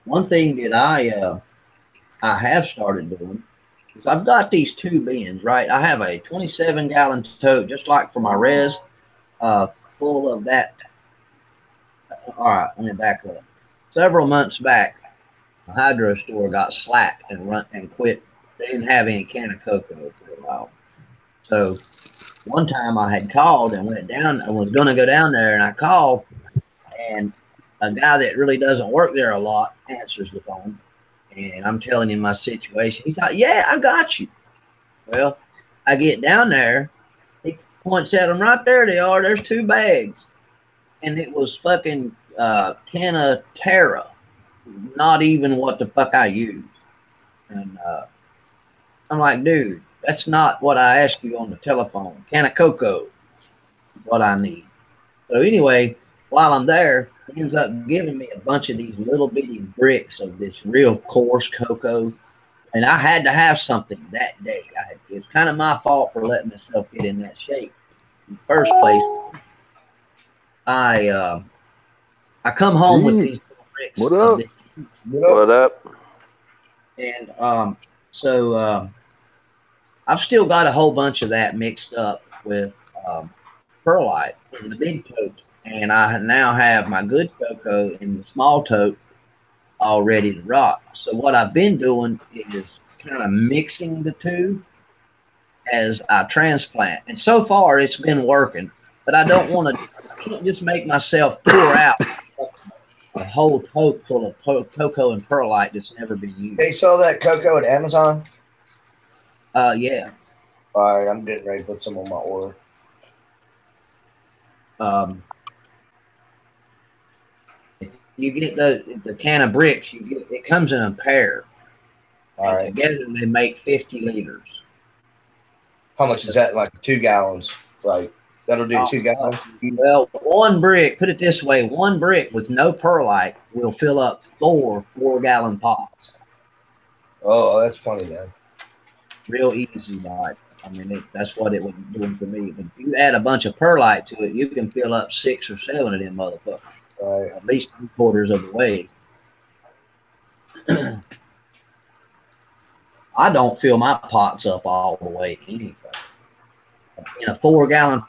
One thing that I have started doing is I've got these two bins, right? I have a 27-gallon tote, just like for my res, full of that. All right, let me back up. Several months back, the hydro store got slack and quit. They didn't have any can of cocoa for a while. So one time I had called and went down. I was going to go down there, and I called, and a guy that really doesn't work there a lot answers the phone, and I'm telling him my situation. He's like, "Yeah, I got you." Well, I get down there. He points at them right there. They are. There's two bags, and it was fucking Canna Terra. Not even what the fuck I use. And I'm like, dude, that's not what I asked you on the telephone. Can of cocoa is what I need. So anyway, while I'm there, he ends up giving me a bunch of these little bitty bricks of this real coarse cocoa. And I had to have something that day. It's kind of my fault for letting myself get in that shape. In the first place, I come home with these little bricks. What up? What up? And so I've still got a whole bunch of that mixed up with perlite in the big tote. And I now have my good cocoa in the small tote all ready to rock. So what I've been doing is kind of mixing the two as I transplant. And so far it's been working, but I don't want to, I can't just make myself pour out a whole tote full of cocoa and perlite that's never been used. They sell that cocoa at Amazon? Yeah. All right, I'm getting ready to put some on my order. If you get the can of bricks, it comes in a pair. All right. Together they make 50 liters. How much is that? Like 2 gallons? Like that'll do 2 gallons? Well, one brick, put it this way, one brick with no perlite will fill up 4 4-gallon pots. Oh, that's funny, man. Real easy, like. I mean, that's what it was doing for me. But if you add a bunch of perlite to it, you can fill up 6 or 7 of them motherfuckers. Right. At least 3/4 of the way. I don't fill my pots up all the way anyway. In a 4-gallon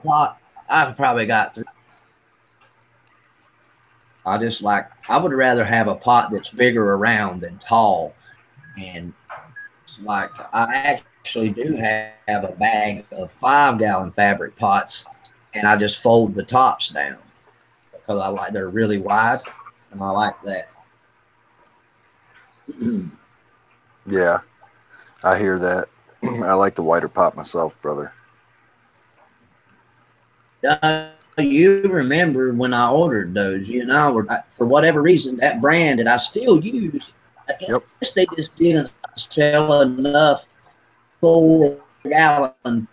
pot, I've probably got three. I would rather have a pot that's bigger around than tall. And it's like, I actually do have a bag of 5-gallon fabric pots, and I just fold the tops down because they're really wide, and I like that. Yeah, I hear that. I like the wider pot myself, brother. You remember when I ordered those? You and I were, for whatever reason, that brand that I still use, I guess they just didn't sell enough 4-gallon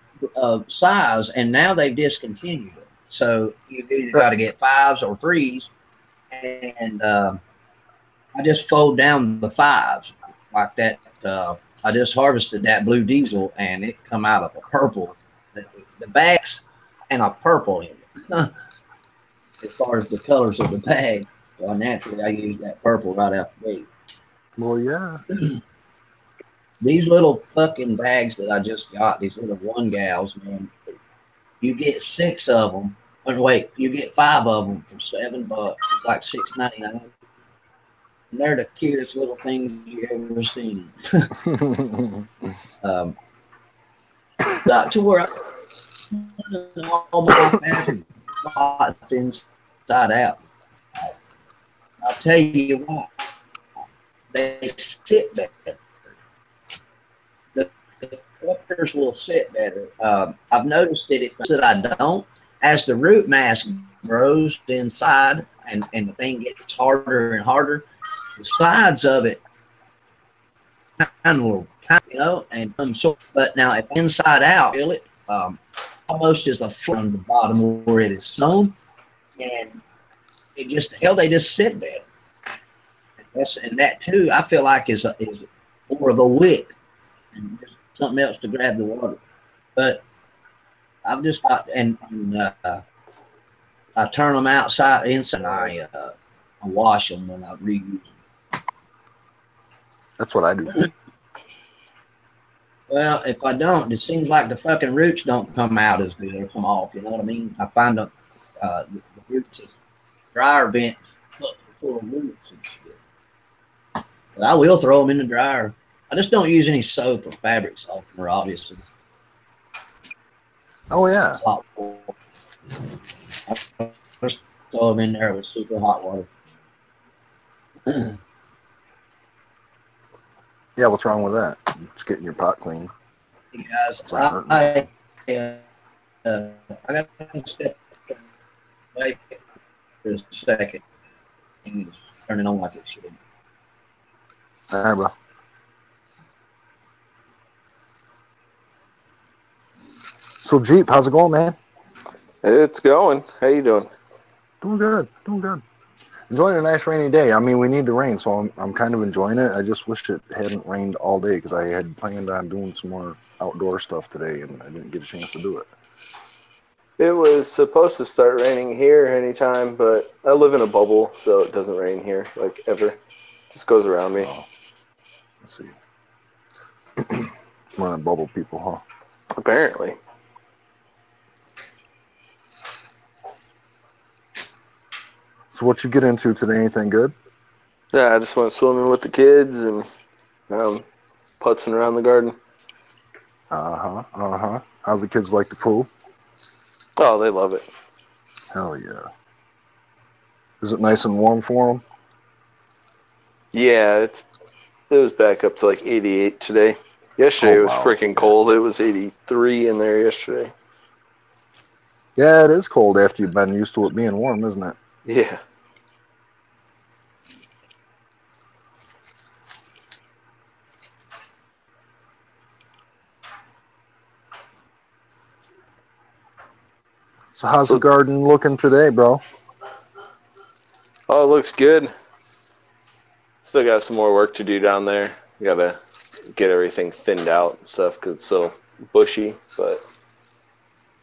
size, and now they've discontinued it. So you've either got to get 5s or 3s, and I just fold down the 5s like that. I just harvested that blue diesel, and it come out of a purple. The bags and a purple in it. As far as the colors of the bag, so naturally I use that purple right out the gate. Well, yeah. These little fucking bags that I just got, these little 1-gals, man, you get 6 of them. Or wait, you get 5 of them for $7. It's like $6.99. And they're the cutest little things you ever seen. Got to where all my fabric pots inside out. I'll tell you what, they sit better. The collectors will sit better. I've noticed that I don't, as the root mass grows inside and the thing gets harder and harder, the sides of it kind of, and but now if inside out, feel it almost as a foot on the bottom where it is sewn, and they just sit there. And that too, I feel like is more of a wick and just something else to grab the water. But I've just got and I turn them inside. I wash them and I reuse them. That's what I do. Well, if I don't, it seems like the fucking roots don't come out as good or come off. You know what I mean? I find the roots is dryer vent full of roots and shit. But I will throw them in the dryer. I just don't use any soap or fabric softener, obviously. Oh yeah. Hot water. I just throw them in there with super hot water. Yeah, what's wrong with that? It's getting your pot clean. You guys, I got to step away for a second and turn it on like it should. All right, bro. So Jeep, how's it going, man? It's going. How you doing? Doing good. Doing good. Enjoying a nice rainy day. I mean, we need the rain, so I'm kind of enjoying it. I just wish it hadn't rained all day because I had planned on doing some more outdoor stuff today, and I didn't get a chance to do it. It was supposed to start raining here anytime, but I live in a bubble, so it doesn't rain here, like, ever. It just goes around me. Oh, let's see. One of the bubble people, huh? Apparently. So what you get into today? Anything good? Yeah, I just went swimming with the kids and putzing around the garden. How's the kids like the pool? Oh, they love it. Hell yeah. Is it nice and warm for them? Yeah, it was back up to like 88 today. Yesterday it was freaking cold. It was 83 in there yesterday. Yeah, it is cold after you've been used to it being warm, isn't it? Yeah. So how's the garden looking today, bro? Oh, it looks good. Still got some more work to do down there. We gotta get everything thinned out and stuff because it's so bushy, but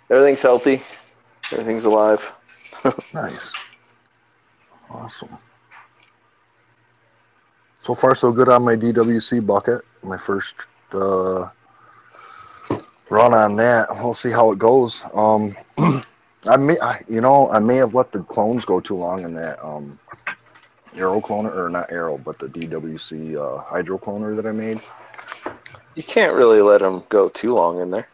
everything's healthy. Everything's alive. Nice. Awesome. So far, so good on my DWC bucket. My first run on that. We'll see how it goes. I may have let the clones go too long in that Aero cloner, or not Aero, but the DWC hydro cloner that I made. You can't really let them go too long in there.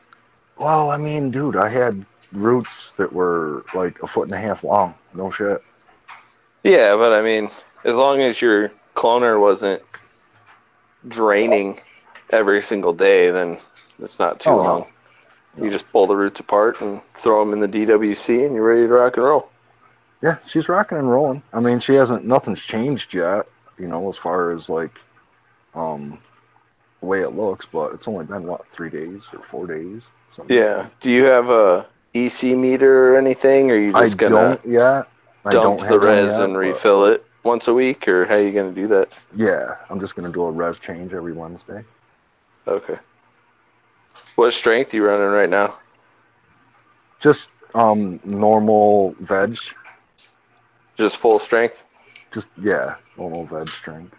Well, I mean, dude, I had roots that were like 1.5 feet long. No shit. Yeah, but I mean, as long as your cloner wasn't draining every single day, then it's not too long. No. You just pull the roots apart and throw them in the DWC, and you're ready to rock and roll. Yeah, she's rocking and rolling. I mean, nothing's changed yet, as far as like, the way it looks, but it's only been, 3 days or 4 days? Yeah. Like do you have a EC meter or anything, or are you just gonna dump the res and refill it once a week, or how are you gonna do that? Yeah, I'm just gonna do a res change every Wednesday. Okay. What strength are you running right now? Just normal veg. Just full strength? Just normal veg strength.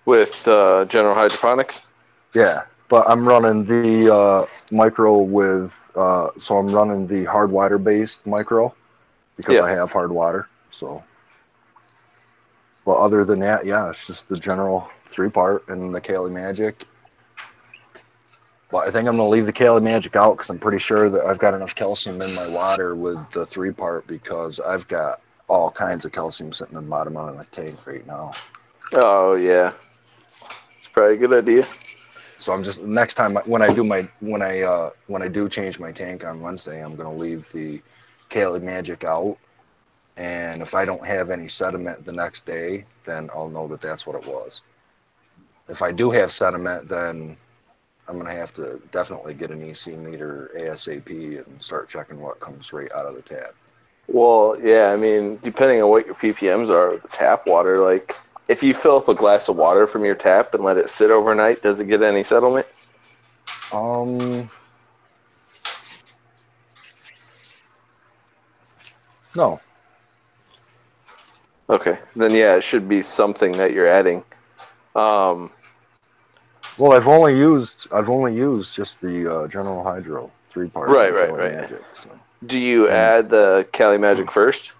With General Hydroponics? Yeah, but I'm running the micro with, so I'm running the hard water based micro because I have hard water. So, but other than that, it's just the general 3-part and the Kali Magic. But I think I'm gonna leave the Kali Magic out because I'm pretty sure that I've got enough calcium in my water with the 3-part because I've got all kinds of calcium sitting in the bottom of my tank right now. Oh yeah, it's probably a good idea. So I'm just next time when I do change my tank on Wednesday, I'm gonna leave the Kali Magic out, and if I don't have any sediment the next day, then I'll know that that's what it was. If I do have sediment, then I'm gonna have to definitely get an EC meter ASAP and start checking what comes right out of the tap. Well, yeah, I mean, depending on what your ppms are with the tap water, like if you fill up a glass of water from your tap and let it sit overnight, does it get any settlement? No. Okay, then it should be something that you're adding. Well, I've only used just the General Hydro 3-part. Right. Magic, so. Do you add the Kali Magic first?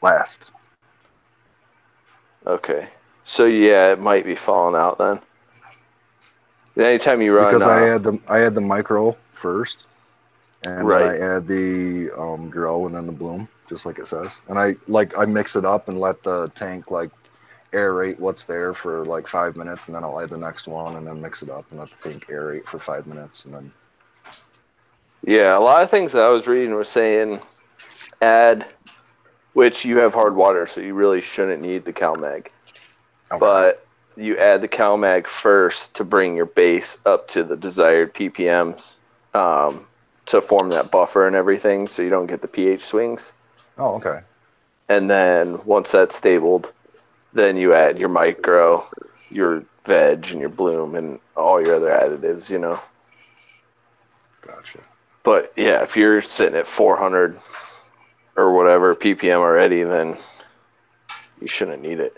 Last. Okay, so it might be falling out then. Anytime you run, because I had the micro first, and then I add the grow and then the bloom, just like it says, and I mix it up and let the tank aerate what's there for 5 minutes, and then I'll add the next one and then mix it up and let the tank aerate for 5 minutes, and then. Yeah, a lot of things that I was reading were saying add, which you have hard water, so you really shouldn't need the CalMag. Okay. But you add the CalMag first to bring your base up to the desired ppms to form that buffer and everything, so you don't get the pH swings. Oh, okay. And then once that's stabled, then you add your micro, your veg, and your bloom, and all your other additives, Gotcha. But if you're sitting at 400 or whatever ppm already, then you shouldn't need it.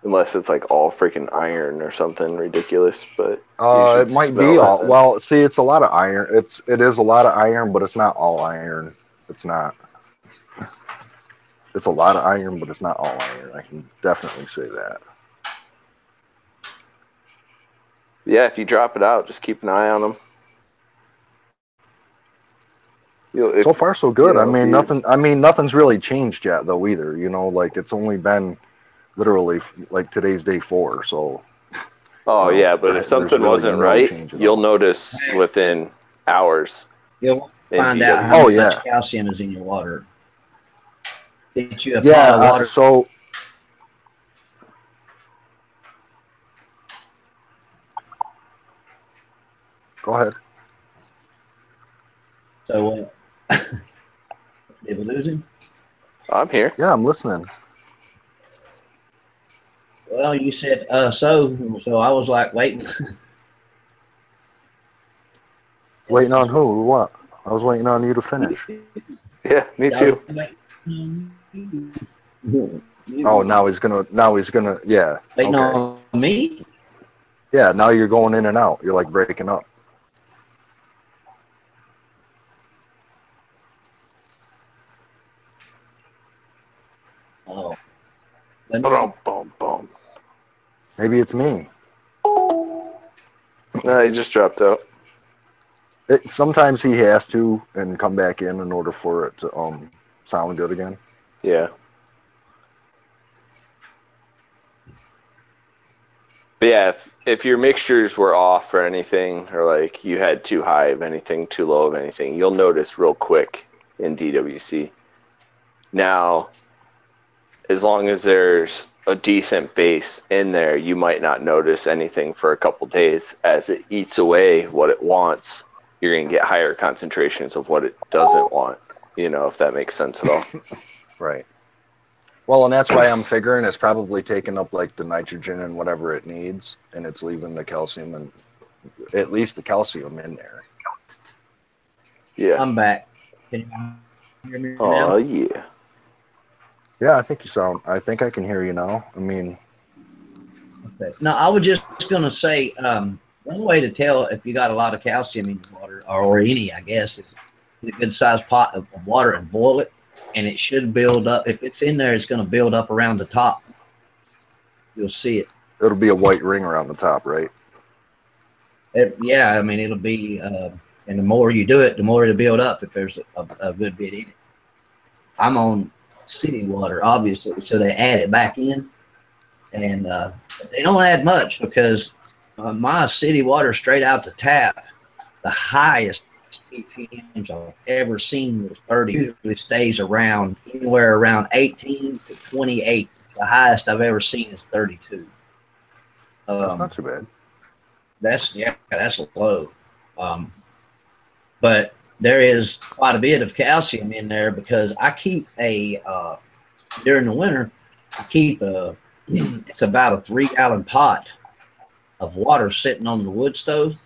Unless it's all freaking iron or something ridiculous, but it might be all. Well, see, it's a lot of iron. It is a lot of iron, but it's not all iron. It's not. It's a lot of iron, but it's not all iron. I can definitely say that. Yeah, if you drop it out, just keep an eye on them. So far, so good. Nothing's really changed yet, though. Either it's only been literally today's day 4. So. Oh yeah, but if something really wasn't right, you'll notice within hours. You'll find out how much calcium is in your water. Did you apply water? So. Go ahead. So, did we lose him? I'm here. Yeah, I'm listening. Well, you said so I was waiting. Waiting on who? What? I was waiting on you to finish. Yeah, me too. Oh, now he's gonna. Yeah. Waiting on me? Yeah. Now you're going in and out. You're breaking up. Boom, boom, boom. Maybe it's me. No, he just dropped out. Sometimes he has to and come back in order for it to sound good again. Yeah. But yeah, if your mixtures were off or anything, or like you had too high of anything, too low of anything, you'll notice real quick in DWC. Now, as long as there's a decent bass in there, you might not notice anything for a couple days. As it eats away what it wants, you're going to get higher concentrations of what it doesn't want, if that makes sense at all. Right. Well, and that's why I'm figuring it's probably taking up like the nitrogen and whatever it needs, and it's leaving the calcium and at least the calcium in there. Yeah. I'm back. Can you hear me Oh, now? yeah. Yeah, I think I can hear you now. I mean, Okay. No, I was just going to say one way to tell if you got a lot of calcium in your water, or any, I guess, is a good sized pot of water and boil it, and it should build up. If it's in there, it's going to build up around the top. You'll see it. it'll be a white ring around the top, right? Yeah, I mean, it'll be, and the more you do it, the more it'll build up if there's a good bit in it. I'm on city water, obviously, so they add it back in, and they don't add much because my city water straight out the tap, the highest ppms I've ever seen was 30. Usually stays around anywhere around 18 to 28. The highest I've ever seen is 32. That's not too bad. That's low. But there is quite a bit of calcium in there because I keep during the winter, I keep it's about a 3-gallon pot of water sitting on the wood stove,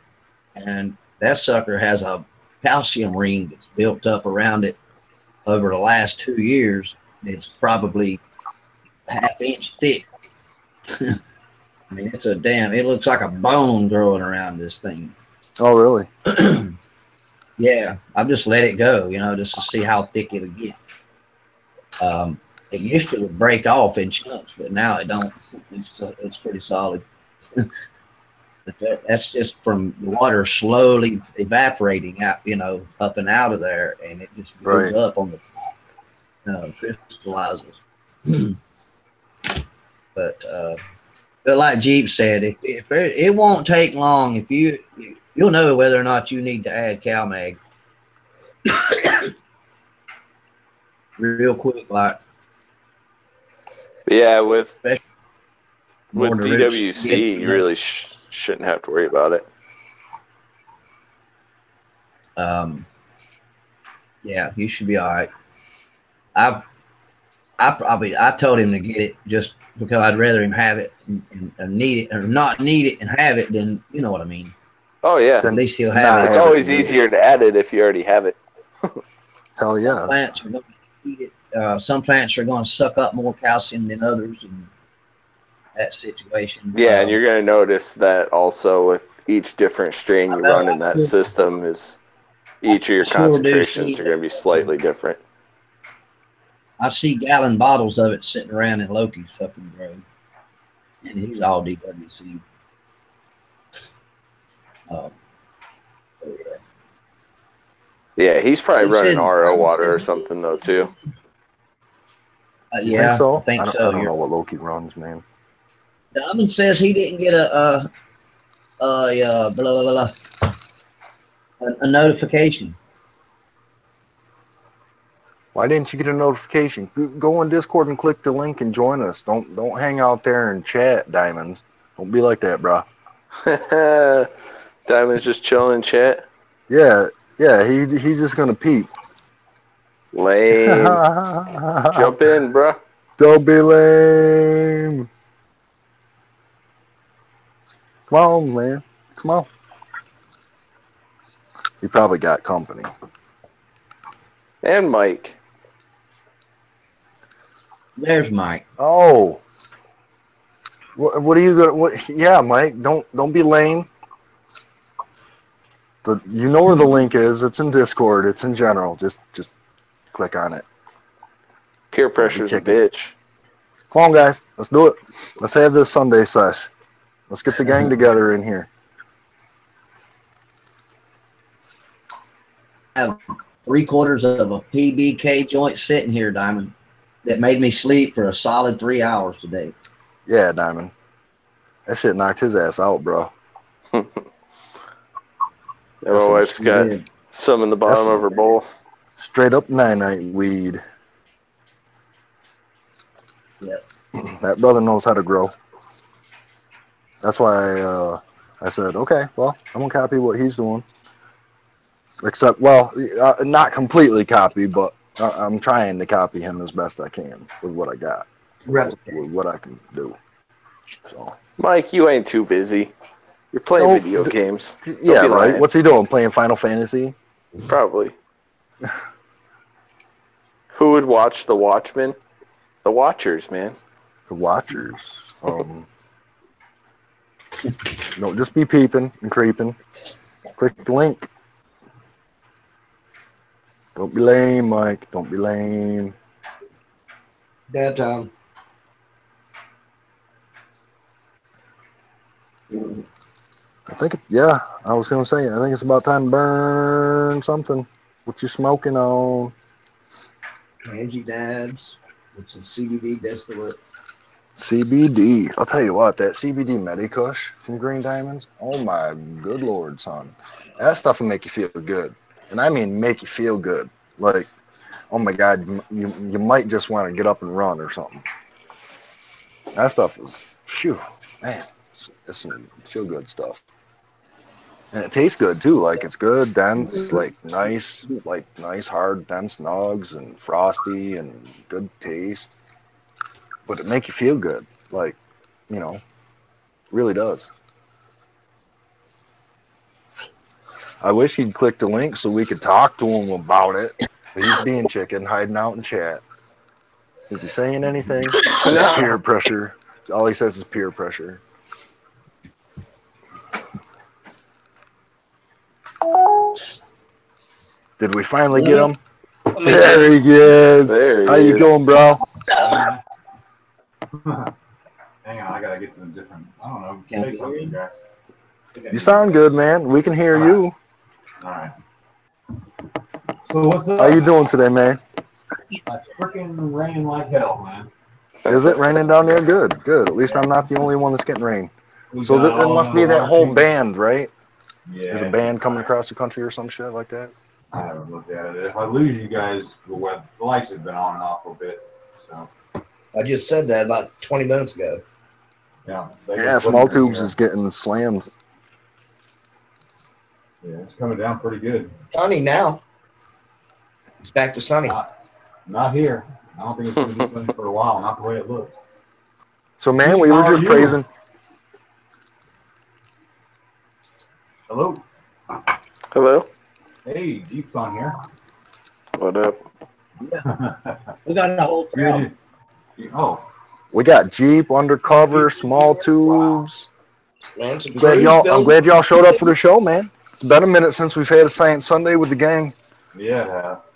and that sucker has a calcium ring that's built up around it over the last 2 years. It's probably ½ inch thick. I mean, it looks like a bone growing around this thing. Oh, really? Yeah, I've just let it go, just to see how thick it'll get. It used to break off in chunks, but now it don't. It's pretty solid. But that's just from the water slowly evaporating out, up and out of there, and it just builds up on the top, crystallizes. But like Jeep said, it won't take long if you'll know whether or not you need to add CalMag real quick, like. Yeah, with DWC, you really shouldn't have to worry about it. Yeah, you should be all right. I told him to get it just because I'd rather him have it and need it, or not need it and have it, than, you know what I mean. Oh yeah, at least he'll have it. It's always easier to add it if you already have it. Hell yeah. Some plants are going to eat it. Some plants are going to suck up more calcium than others, and that situation. Yeah, and you're going to notice that also with each different strain you run in that system is each of your concentrations are going to be slightly different. I see gallon bottles of it sitting around in Loki's fucking grow, and he's all DWC. Yeah, he's probably running RO water or something though too. Yeah, so? I think so. I don't know what Loki runs, man. Diamond says he didn't get a notification. Why didn't you get a notification? Go on Discord and click the link and join us. Don't hang out there and chat, Diamonds. Don't be like that, bro. Diamond's just chilling in chat. Yeah, he's just gonna peep. Lame. Jump in, bro. Don't be lame. Come on, man. Come on. You probably got company. And Mike. There's Mike. Oh. What are you gonna? What? Yeah, Mike. Don't be lame. You know where the link is. It's in Discord. It's in general. Just click on it. Peer pressure's a bitch. Come on, guys. Let's do it. Let's have this Sunday sesh. Let's get the gang together in here. I have 3/4 of a PBK joint sitting here, Diamond, that made me sleep for a solid 3 hours today. Yeah, Diamond. That shit knocked his ass out, bro. Yeah, my wife's got some in the bottom of her bowl. Straight up night weed. Yep. That brother knows how to grow. That's why I said, okay, well, I'm going to copy what he's doing. Except, well, not completely copy, but I'm trying to copy him as best I can with what I got, with what I can do. So, Mike, you ain't too busy. You're playing video games. Yeah, right. Lying. What's he doing? Playing Final Fantasy? Probably. Who would watch The Watchmen? The Watchers, man. The Watchers. No, just be peeping and creeping. Click the link. Don't be lame, Mike. Don't be lame. Dab time. I think, yeah, I was going to say, I think it's about time to burn something. What you smoking on? Angie dabs with some CBD distillate. CBD. I'll tell you what, that CBD Medikush from Green Diamonds, oh my good Lord, son. That stuff will make you feel good. And I mean make you feel good. Like, oh my God, you might just want to get up and run or something. That stuff is, phew, man, it's some feel good stuff. And it tastes good too. Like it's good, dense, like nice, hard, dense nugs and frosty and good taste. But it make you feel good. Like, you know, really does. I wish he'd click the link so we could talk to him about it. But he's being chicken, hiding out in chat. Is he saying anything? It's peer pressure. All he says is peer pressure. Did we finally get him? There he is. How you doing, bro? Hang on, I gotta get some different. I don't know. Say something, guys. You sound good, man. We can hear you. All right. So what's up? How you doing today, man? It's freaking raining like hell, man. Is it raining down there? Good, good. At least I'm not the only one that's getting rain. So it must be that whole band, right? Yeah. There's a band coming across the country or some shit like that. I haven't looked at it. If I lose you guys, the lights have been on and off a bit. So. I just said that about 20 minutes ago. Yeah. Yeah, Small Tubes is getting slammed. Yeah, it's coming down pretty good. Sunny now. It's back to sunny. Not here. I don't think it's going to be sunny for a while. Not the way it looks. So, man, we were just praising. Hello. Hello. Hey, Jeep's on here. What up? Yeah. We got a whole crowd. Oh. We got Jeep, Undercover, Small Tubes. Man, I'm glad y'all showed up for the show, man. It's been a minute since we've had a SciEnts Sunday with the gang. Yeah, it has.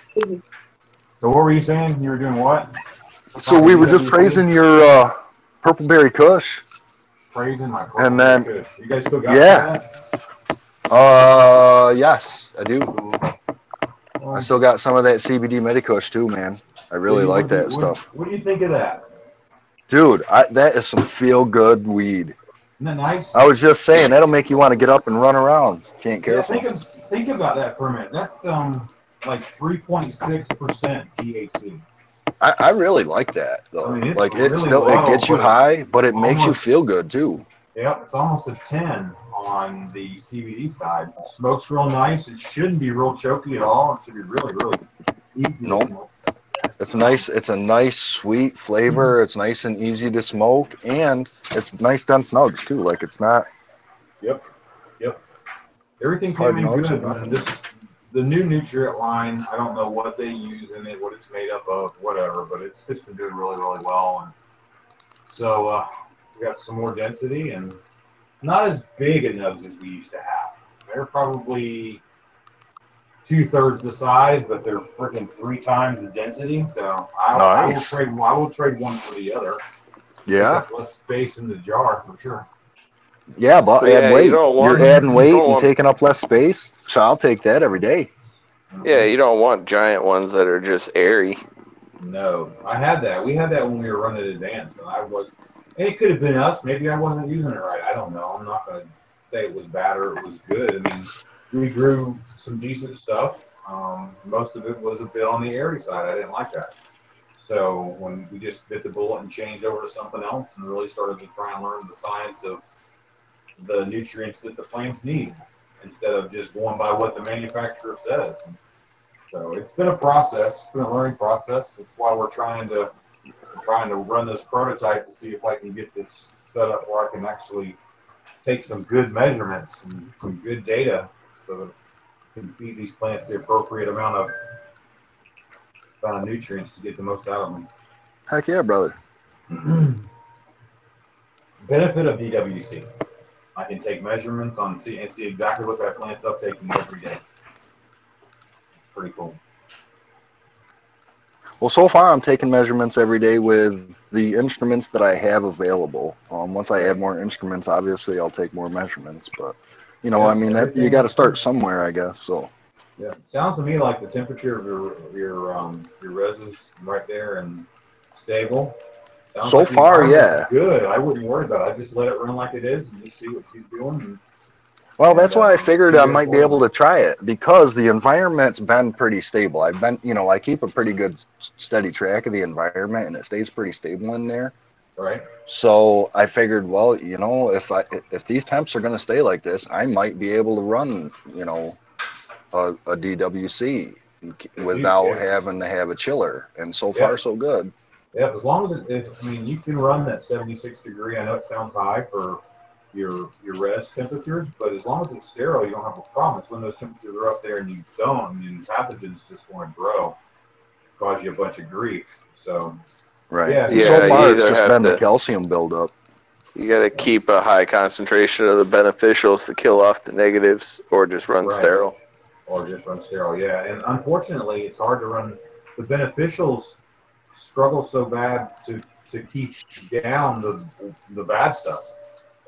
So what were you saying? You were doing what? So we were just praising your Purpleberry Kush. Praising my Purpleberry Kush. You guys still got that? Yes, I do. I still got some of that CBD Medikush too, man. I really like that stuff. What do you think of that? Dude, that is some feel-good weed. Isn't that nice? I was just saying, that'll make you want to get up and run around. Can't careful. Yeah, think about that for a minute. That's like 3.6% THC. I really like that though. I mean, like really it gets you high, but it makes you feel good too. Yep, it's almost a 10 on the CBD side. It smokes real nice. It shouldn't be real choky at all. It should be really, really easy to smoke. It's nice. It's a nice sweet flavor. Mm-hmm. It's nice and easy to smoke, and it's nice dense nugs too. Like it's not. Yep. Everything came in good. The new Nutrient line, I don't know what they use in it, what it's made up of, whatever, but it's been doing really, really well. And so we got some more density and not as big a nugs as we used to have. They're probably 2/3 the size, but they're freaking 3 times the density. So I will trade one for the other. Yeah. Less space in the jar for sure. Yeah, but So, add yeah, weight. you don't want- You're adding you weight don't and want- taking up less space. So I'll take that every day. Yeah, you don't want giant ones that are just airy. No, I had that. We had that when we were running advanced, and it could have been us. Maybe I wasn't using it right. I don't know. I'm not going to say it was bad or it was good. I mean, we grew some decent stuff. Most of it was a bit on the airy side. I didn't like that. So when we just bit the bullet and changed over to something else and really started to try and learn the science of the nutrients that the plants need instead of just going by what the manufacturer says. So it's been a process. It's been a learning process. That's why we're trying to run this prototype to see if I can get this set up where I can actually take some good measurements and some good data so that I can feed these plants the appropriate amount of nutrients to get the most out of them. Heck yeah, brother. Benefit of DWC. I can take measurements and see exactly what that plant's uptaking every day. It's pretty cool. Well, so far I'm taking measurements every day with the instruments that I have available. Once I add more instruments, obviously I'll take more measurements. But you know, I mean, you got to start somewhere, I guess. So. Yeah, it sounds to me like the temperature of your res is right there and stable. Sounds so like the far, environment's yeah. good. I wouldn't worry about it. I just let it run like it is and just see what she's doing. Well, that's why I figured I might be able to try it because the environment's been pretty stable. I've been, you know, I keep a pretty good steady track of the environment and it stays pretty stable in there. Right. So I figured, well, you know, if these temps are going to stay like this, I might be able to run, you know, a DWC without having to have a chiller. And so far, so good. Yeah, as long as I mean, you can run that 76 degree. I know it sounds high for your res temperatures, but as long as it's sterile, you don't have a problem. It's when those temperatures are up there and you don't, and pathogens just want to grow, cause you a bunch of grief. So, right. Yeah. So far, it's just been the calcium buildup. You got to keep a high concentration of the beneficials to kill off the negatives, or just run sterile. Or just run sterile, yeah. And unfortunately, it's hard to run. The beneficials struggle so bad to keep down the bad stuff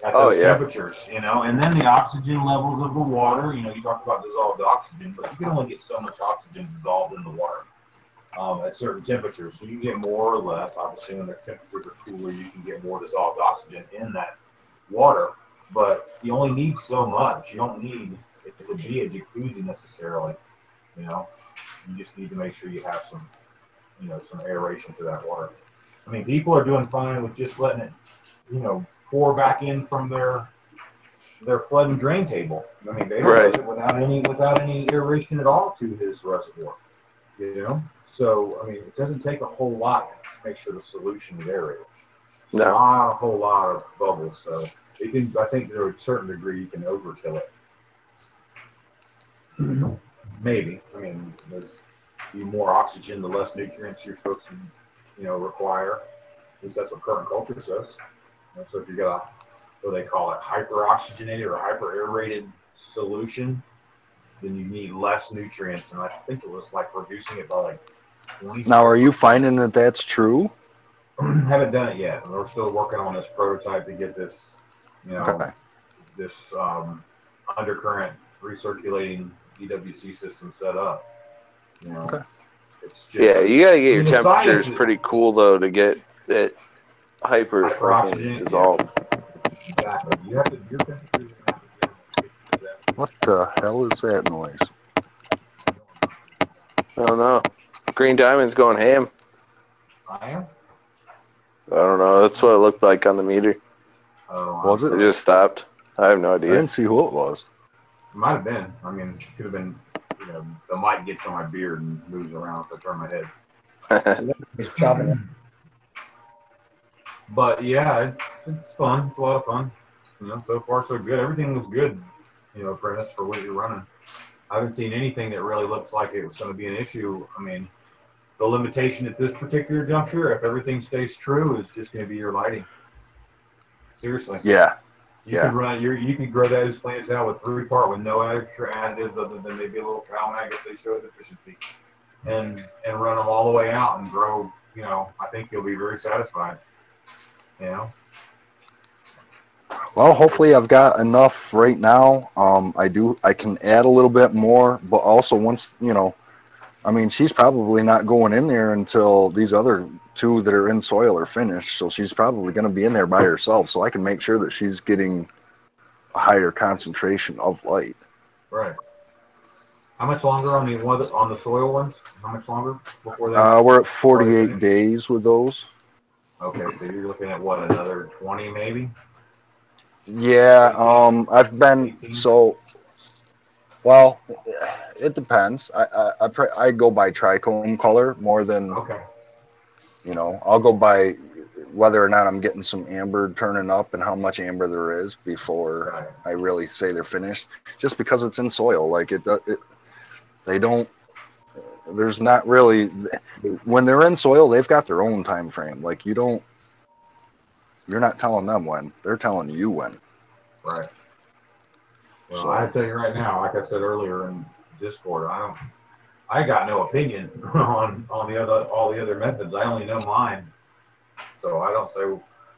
at those temperatures, you know. And then the oxygen levels of the water, you know, you talk about dissolved oxygen, but you can only get so much oxygen dissolved in the water at certain temperatures. So you get more or less. Obviously, when the temperatures are cooler, you can get more dissolved oxygen in that water, but you only need so much. You don't need it to be a jacuzzi necessarily, you know. You just need to make sure you have some, you know, some aeration to that water. I mean, people are doing fine with just letting it, you know, pour back in from their flood and drain table. I mean, they don't use it without any aeration at all to this reservoir, you know. So I mean, it doesn't take a whole lot to make sure the solution is aerated. No. Not a whole lot of bubbles. So it can, I think, to a certain degree, you can overkill it. Maybe. I mean, there's more oxygen, the less nutrients you're supposed to, you know, require. At least that's what current culture says. You know, so if you got what they call it, hyper-oxygenated or hyper-aerated solution, then you need less nutrients. And I think it was like reducing it by like 20. Now, are you finding that that's true? Haven't done it yet. We're still working on this prototype to get this, you know, this undercurrent recirculating DWC system set up. You know, it's just, yeah, you got to get your temperatures pretty cool though to get it hyper dissolved. Exactly. You have to. Your temperatures have to be. What the hell is that noise? Oh no, Green Diamond's going ham. I am. I don't know. That's what it looked like on the meter. Was it? It just stopped. I have no idea. I didn't see who it was. It might have been. I mean, it could have been. You know, the mic gets on my beard and moves around if I turn my head. It's chopping. But yeah, it's fun. It's a lot of fun. You know, so far so good. Everything was good. You know, Apprentice, for what you're running. I haven't seen anything that really looks like it was going to be an issue. I mean, the limitation at this particular juncture, if everything stays true, is just going to be your lighting. Seriously. Yeah. You could run. You could grow those plants out with 3-part with no extra additives other than maybe a little cow mag if they show a deficiency, and run them all the way out and grow. You know, I think you'll be very satisfied. You know. Well, hopefully I've got enough right now. I can add a little bit more, but also once, I mean, she's probably not going in there until these other two that are in soil are finished. So she's probably going to be in there by herself. So I can make sure that she's getting a higher concentration of light. Right. How much longer on the soil ones? How much longer before that? We're at 48 days with those. Okay, so you're looking at what, another 20 maybe? Yeah, 18? I've been 18? so. Well, it depends. I go by trichome color more than Okay. I'll go by whether or not I'm getting some amber turning up and how much amber there is before Right. I really say they're finished. Just because it's in soil, like they don't. There's not really when they're in soil, they've got their own time frame. Like you're not telling them when; they're telling you when. Right. Well, So. I tell you right now, like I said earlier in Discord, I got no opinion on all the other methods. I only know mine, so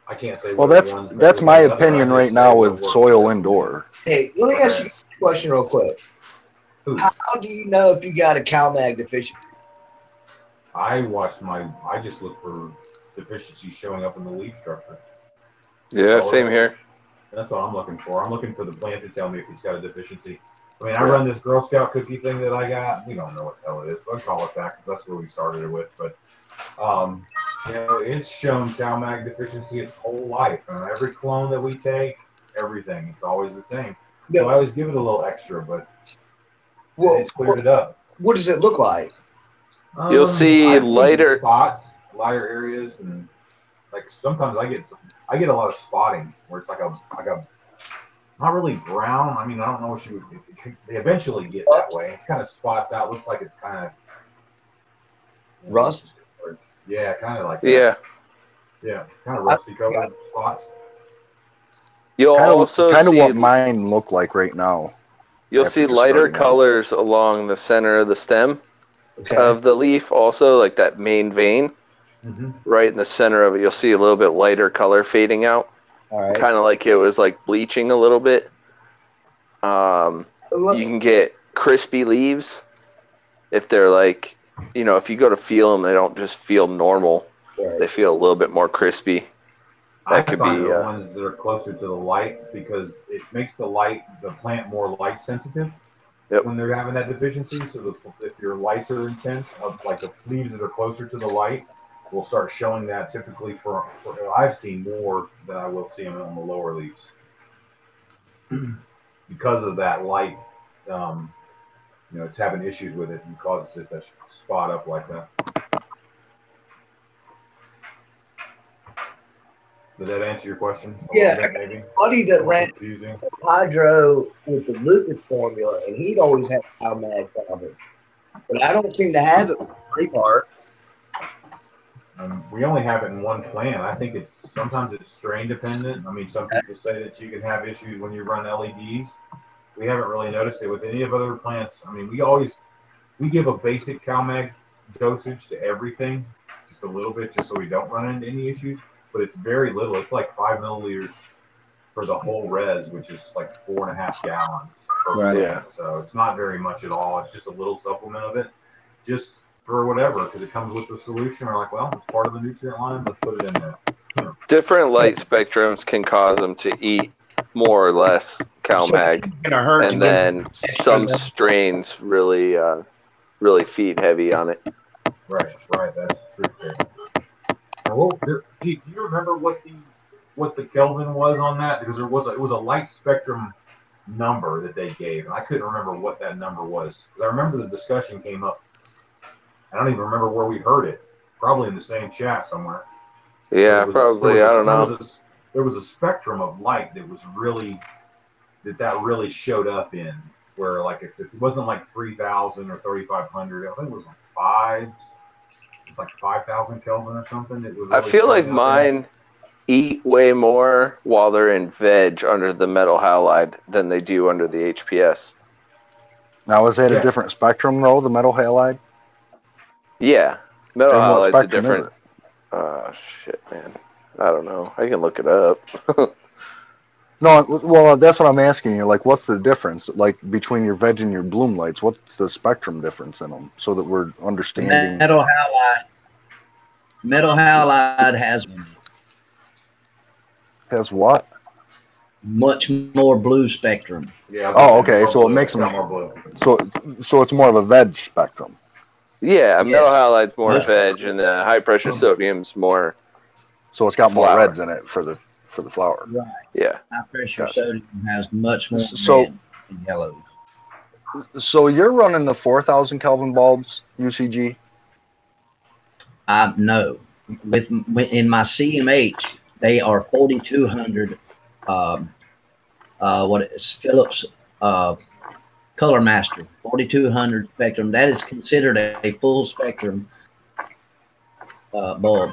I can't say. Well, whether one's that's better my than the other. opinion I right just say now what with works soil best for me. indoor. Hey, let me ask you a question real quick. How do you know if you got a CalMag deficiency? I just look for deficiencies showing up in the leaf structure. Yeah, same here. That's what I'm looking for. I'm looking for the plant to tell me if it's got a deficiency. I mean, I run this Girl Scout cookie thing that I got. We don't know what the hell it is, but I call it that because that's where we started it with. But, it's shown CalMag deficiency its whole life. And every clone that we take, everything, it's always the same. So I always give it a little extra, but it's cleared it up. What does it look like? You'll see I've seen lighter spots, lighter areas, and like sometimes I get a lot of spotting where it's like a not really brown. I mean, I don't know what they eventually get that way. It's kind of spots out. Looks like it's kind of Rust? Yeah, kind of like that. Yeah. Yeah, kind of rusty colored spots. You'll also kind of see what mine look like right now. You'll see lighter colors along the center of the stem of the leaf also, like that main vein. Mm-hmm. Right in the center of it, you'll see a little bit lighter color fading out. All right. Kind of like it was like bleaching a little bit. You can get crispy leaves if they're like, if you go to feel them, they don't just feel normal. Right. They feel a little bit more crispy. I find the ones that are closer to the light because it makes the plant more light sensitive. Yep. When they're having that deficiency. So if your lights are intense, like the leaves that are closer to the light, will start showing that typically for I've seen more than I will see them on the lower leaves because of that light. It's having issues with it and causes it to spot up like that. Did that answer your question? Yeah, maybe. Buddy that ran hydro with the Lucas formula, and he'd always have CalMag problem, but I don't seem to have it with the part. We only have it in one plant. I think sometimes it's strain dependent. I mean, some people say that you can have issues when you run LEDs. We haven't really noticed it with any of other plants. I mean, we give a basic CalMag dosage to everything, just a little bit, just so we don't run into any issues. But it's very little. It's like 5 milliliters for the whole res, which is like 4.5 gallons per plant. Yeah. So it's not very much at all. It's just a little supplement of it, just for whatever, because it comes with the solution. We're like, well, it's part of the nutrient line. Let's put it in there. Different light spectrums can cause them to eat more or less CalMag, and then some strains really feed heavy on it. Right. That's true. Well, do you remember what the Kelvin was on that? Because it was a light spectrum number that they gave, and I couldn't remember what that number was. Because I remember the discussion came up. I don't even remember where we heard it. Probably in the same chat somewhere. Yeah, probably. I don't know. There was a spectrum of light that was really really showed up in where, like, if it wasn't like 3,000 or 3,500, I think it was like 5. It's like 5,000 Kelvin or something. It was really I feel like mine eat way more while they're in veg under the metal halide than they do under the HPS. Now, is that a different spectrum, though, the metal halide? Yeah. Metal halide's a spectrum different... is it? Shit, man. I don't know. I can look it up. No, well, that's what I'm asking you. Like, what's the difference, like, between your veg and your bloom lights? What's the spectrum difference in them, so that we're understanding? Metal halide Has what? much more blue spectrum. Yeah. Oh, okay. So it makes them. more blue. So it's more of a veg spectrum. Yeah, Yes. metal halide's more Most- veg, and the high pressure sodium's more. So it's got more Flower. reds in it for the flower. Right. Yeah. High pressure Gotcha. sodium has much more So- red and yellows. So you're running the 4,000 Kelvin bulbs, UCG? No, in my CMH, they are 4,200. What is Phillips Color Master 4,200 spectrum. That is considered a full spectrum bulb.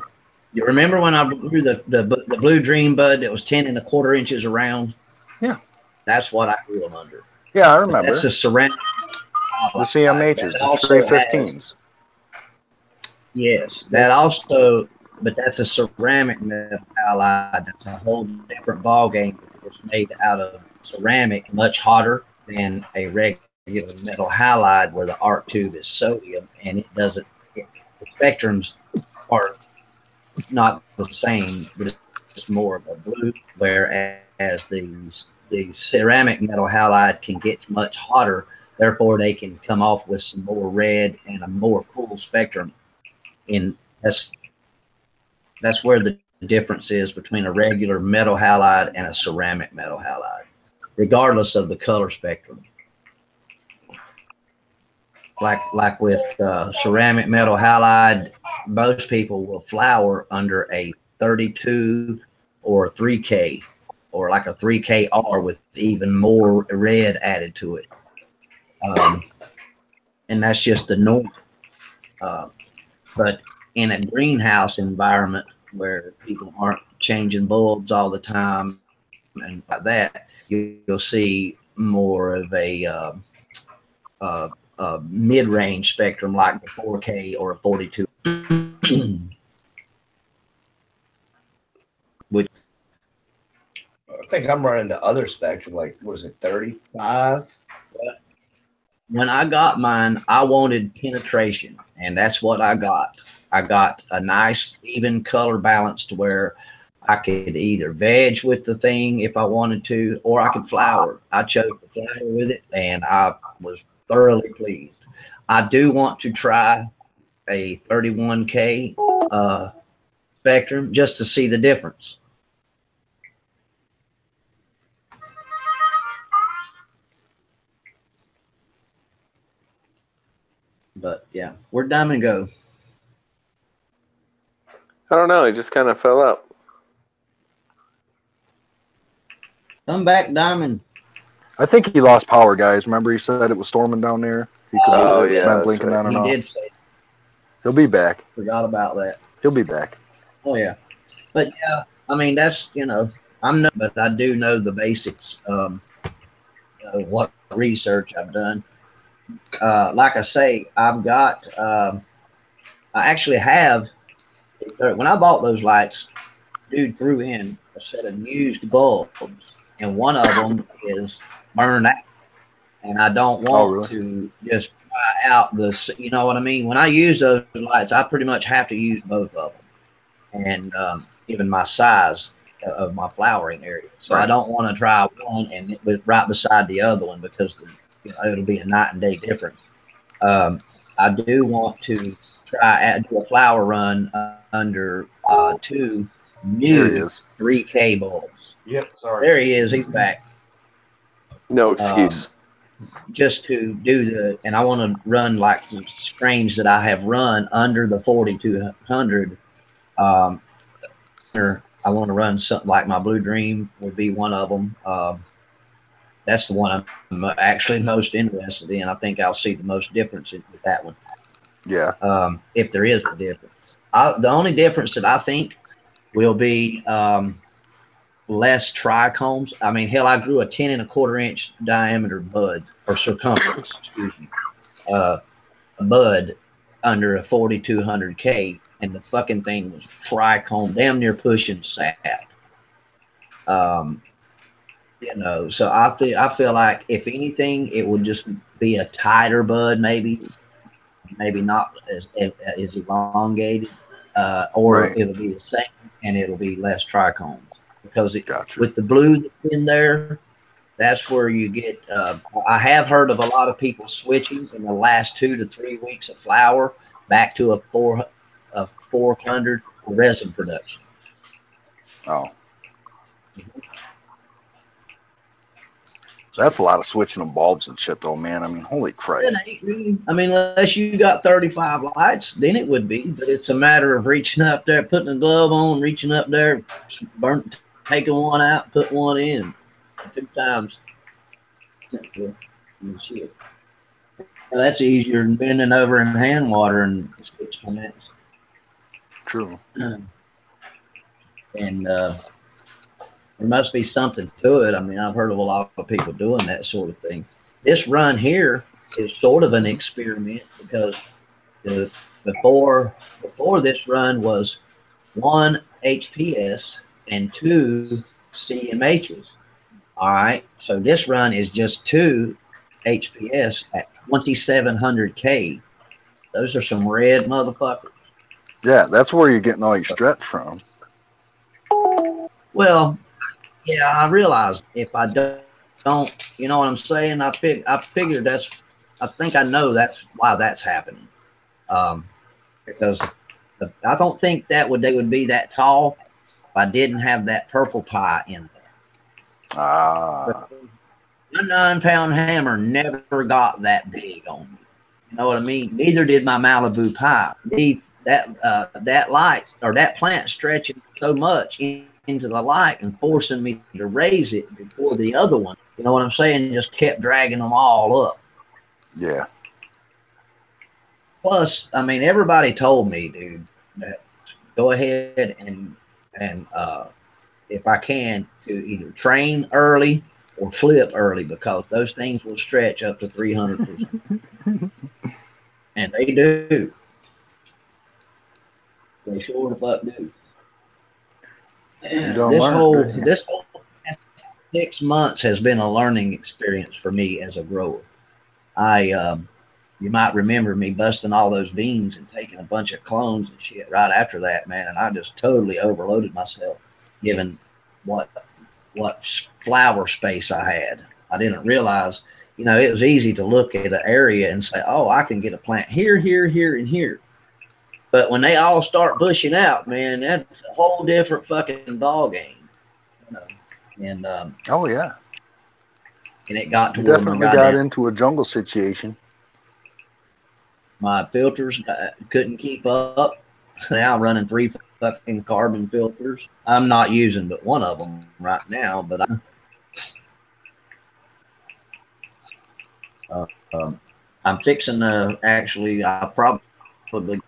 You remember when I grew the Blue Dream bud that was 10 1/4 inches around? Yeah. That's what I grew them under. Yeah, I remember. That's a ceramic. The CMHs, the 315s. Yes, that also, but that's a ceramic metal halide. That's a whole different ball game. It's made out of ceramic, much hotter than a regular metal halide, where the arc tube is sodium, and it doesn't. The spectrums are not the same, but it's more of a blue. Whereas the ceramic metal halide can get much hotter, therefore they can come off with some more red and a more full spectrum. And that's where the difference is between a regular metal halide and a ceramic metal halide, regardless of the color spectrum. Like with ceramic metal halide, most people will flower under a 32 or a 3K, or like a 3KR with even more red added to it. And that's just the norm. But in a greenhouse environment where people aren't changing bulbs all the time and like that, you'll see more of a mid-range spectrum like the 4K or a 42. Which I think I'm running the other spectrum, like, what is it, 35? when I got mine, I wanted penetration, and that's what I got. I got a nice even color balance to where I could either veg with the thing if I wanted to, or I could flower. I chose to flower with it, and I was thoroughly pleased. I do want to try a 31K spectrum just to see the difference. But yeah, where'd Diamond go? I don't know. He just kind of fell out. Come back, Diamond. I think he lost power, guys. Remember he said it was storming down there? He could yeah, been that's blinking right. on and He off. did say, He'll be back. forgot about that. He'll be back. Oh yeah, but yeah, I mean that's but I do know the basics. What research I've done. Like I say, I've got. I actually have. When I bought those lights, dude threw in a set of used bulbs, and one of them is burned out, and I don't want to just try out this. You know what I mean? When I use those lights, I pretty much have to use both of them, and even my size of my flowering area. So I don't want to try one and it was right beside the other one because it'll be a night and day difference. I do want to do a flower run under two new 3K bulbs. Yep, sorry. There he is. He's back. No excuse. Just to do and I want to run like the strains that I have run under the 4200. I want to run something like my Blue Dream would be one of them. That's the one I'm actually most interested in. I think I'll see the most difference with that one. Yeah. If there is a difference. The only difference that I think will be less trichomes. I mean, hell, I grew a 10 1/4 inch diameter bud, or circumference, excuse me, a bud under a 4200K, and the fucking thing was trichome, damn near pushing sat. You know, so I feel like if anything, it would just be a tighter bud, maybe not as elongated, or Right. it'll be the same and it'll be less trichomes because Gotcha. with the blue that's in there, that's where you get. I have heard of a lot of people switching in the last 2 to 3 weeks of flower back to a 400 resin production. Oh. That's a lot of switching of bulbs and shit, though, man. I mean, holy Christ. I mean, unless you got 35 lights, then it would be. But it's a matter of reaching up there, putting a glove on, reaching up there, taking one out, put one in 2 times. Shit. Well, that's easier than bending over in hand water in 6 minutes. True. And there must be something to it. I mean, I've heard of a lot of people doing that sort of thing. This run here is sort of an experiment because before this run was 1 HPS and 2 CMHs. All right, so this run is just 2 HPS at 2,700 K. Those are some red motherfuckers. Yeah, that's where you're getting all your stretch from. Well, yeah, I realize if I don't, you know what I'm saying? I figured I think I know that's why that's happening. Because I don't think they would be that tall if I didn't have that purple pie in there. Ah. My 9-pound hammer never got that big on me. You know what I mean? Neither did my Malibu pie. That light or that plant stretching so much into the light and forcing me to raise it before the other one. You know what I'm saying? Just kept dragging them all up. Yeah. Plus, I mean, everybody told me, dude, that go ahead and if I can, to either train early or flip early because those things will stretch up to 300%. And they do. They sure the fuck do. This whole 6 months has been a learning experience for me as a grower. You might remember me busting all those beans and taking a bunch of clones and shit right after that, man. And I just totally overloaded myself, given what flower space I had. I didn't realize, you know, it was easy to look at an area and say, oh, I can get a plant here, here, here, and here. But when they all start bushing out, man, that's a whole different fucking ball game. You know? And oh yeah. And it got to you where definitely got into a jungle situation. My filters couldn't keep up. Now I'm running 3 fucking carbon filters. I'm not using but one of them right now, but I'm fixing to actually. I probably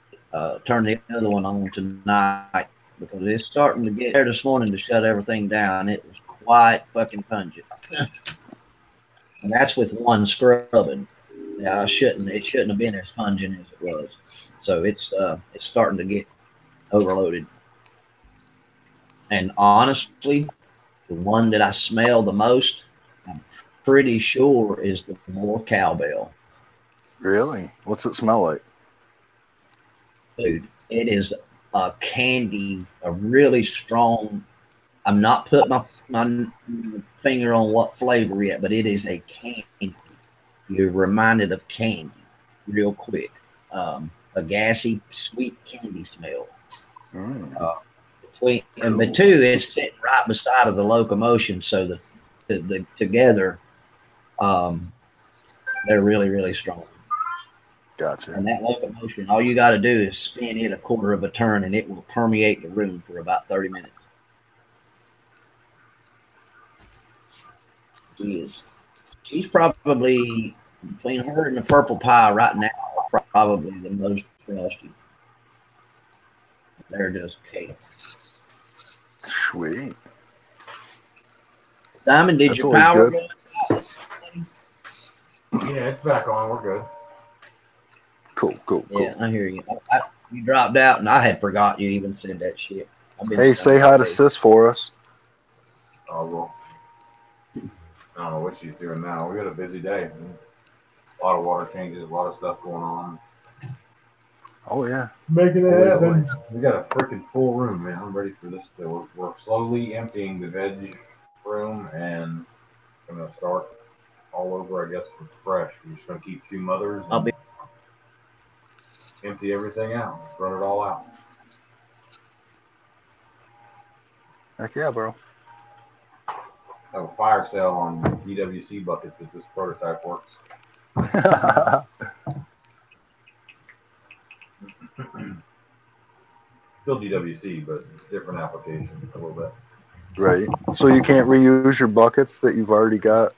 turn the other one on tonight because it's starting to get there this morning to shut everything down. It was quite fucking pungent, and that's with one scrubbing. Yeah, it shouldn't have been as pungent as it was. So it's starting to get overloaded. And honestly, the one that I smell the most, I'm pretty sure is the more cowbell. Really? What's it smell like? Dude, it is a candy, a really strong. I'm not putting my finger on what flavor yet, but it is a candy. You're reminded of candy real quick. A gassy, sweet candy smell. Cool. But 2, it's sitting right beside of the locomotion, so the together, they're really, really strong. Gotcha. And that locomotion, all you got to do is spin it a quarter of a turn, and it will permeate the room for about 30 minutes. She's probably, between her and the purple pie right now, probably the most trusty. They're just chaos. Sweet. Diamond, did your power go? Yeah, it's back on. We're good. Cool. Yeah, I hear you. you dropped out, and I had forgot you even said that shit. Hey, say hi to Sis for us. Oh, well. I don't know what she's doing now. We got a busy day. A lot of water changes, a lot of stuff going on. Oh, yeah. Making it Always, happen. always. We got a freaking full room, man. I'm ready for this. We're slowly emptying the veg room, and I'm going to start all over, I guess, with fresh. We're just going to keep 2 mothers and empty everything out. Run it all out. Heck yeah, bro. Have a fire sale on EWC buckets if this prototype works. Still DWC, but different application a little bit. Right. So you can't reuse your buckets that you've already got?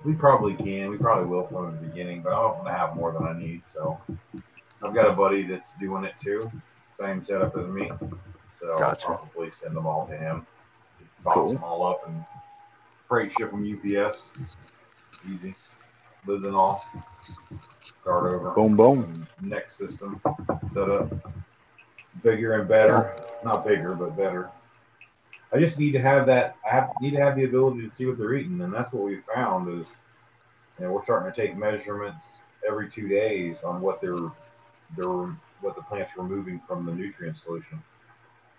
We probably can. We probably will from the beginning, but I don't want to have more than I need. So I've got a buddy that's doing it too. Same setup as me. So Gotcha. I'll probably send them all to him. Box Cool. them all up and freight ship them UPS. Easy. Lids and all. Start over. Boom, boom. And next system set up. Bigger and better. Not bigger, but better. I just need to have that. Need to have the ability to see what they're eating, and that's what we found is, we're starting to take measurements every 2 days on what what the plant's removing from the nutrient solution.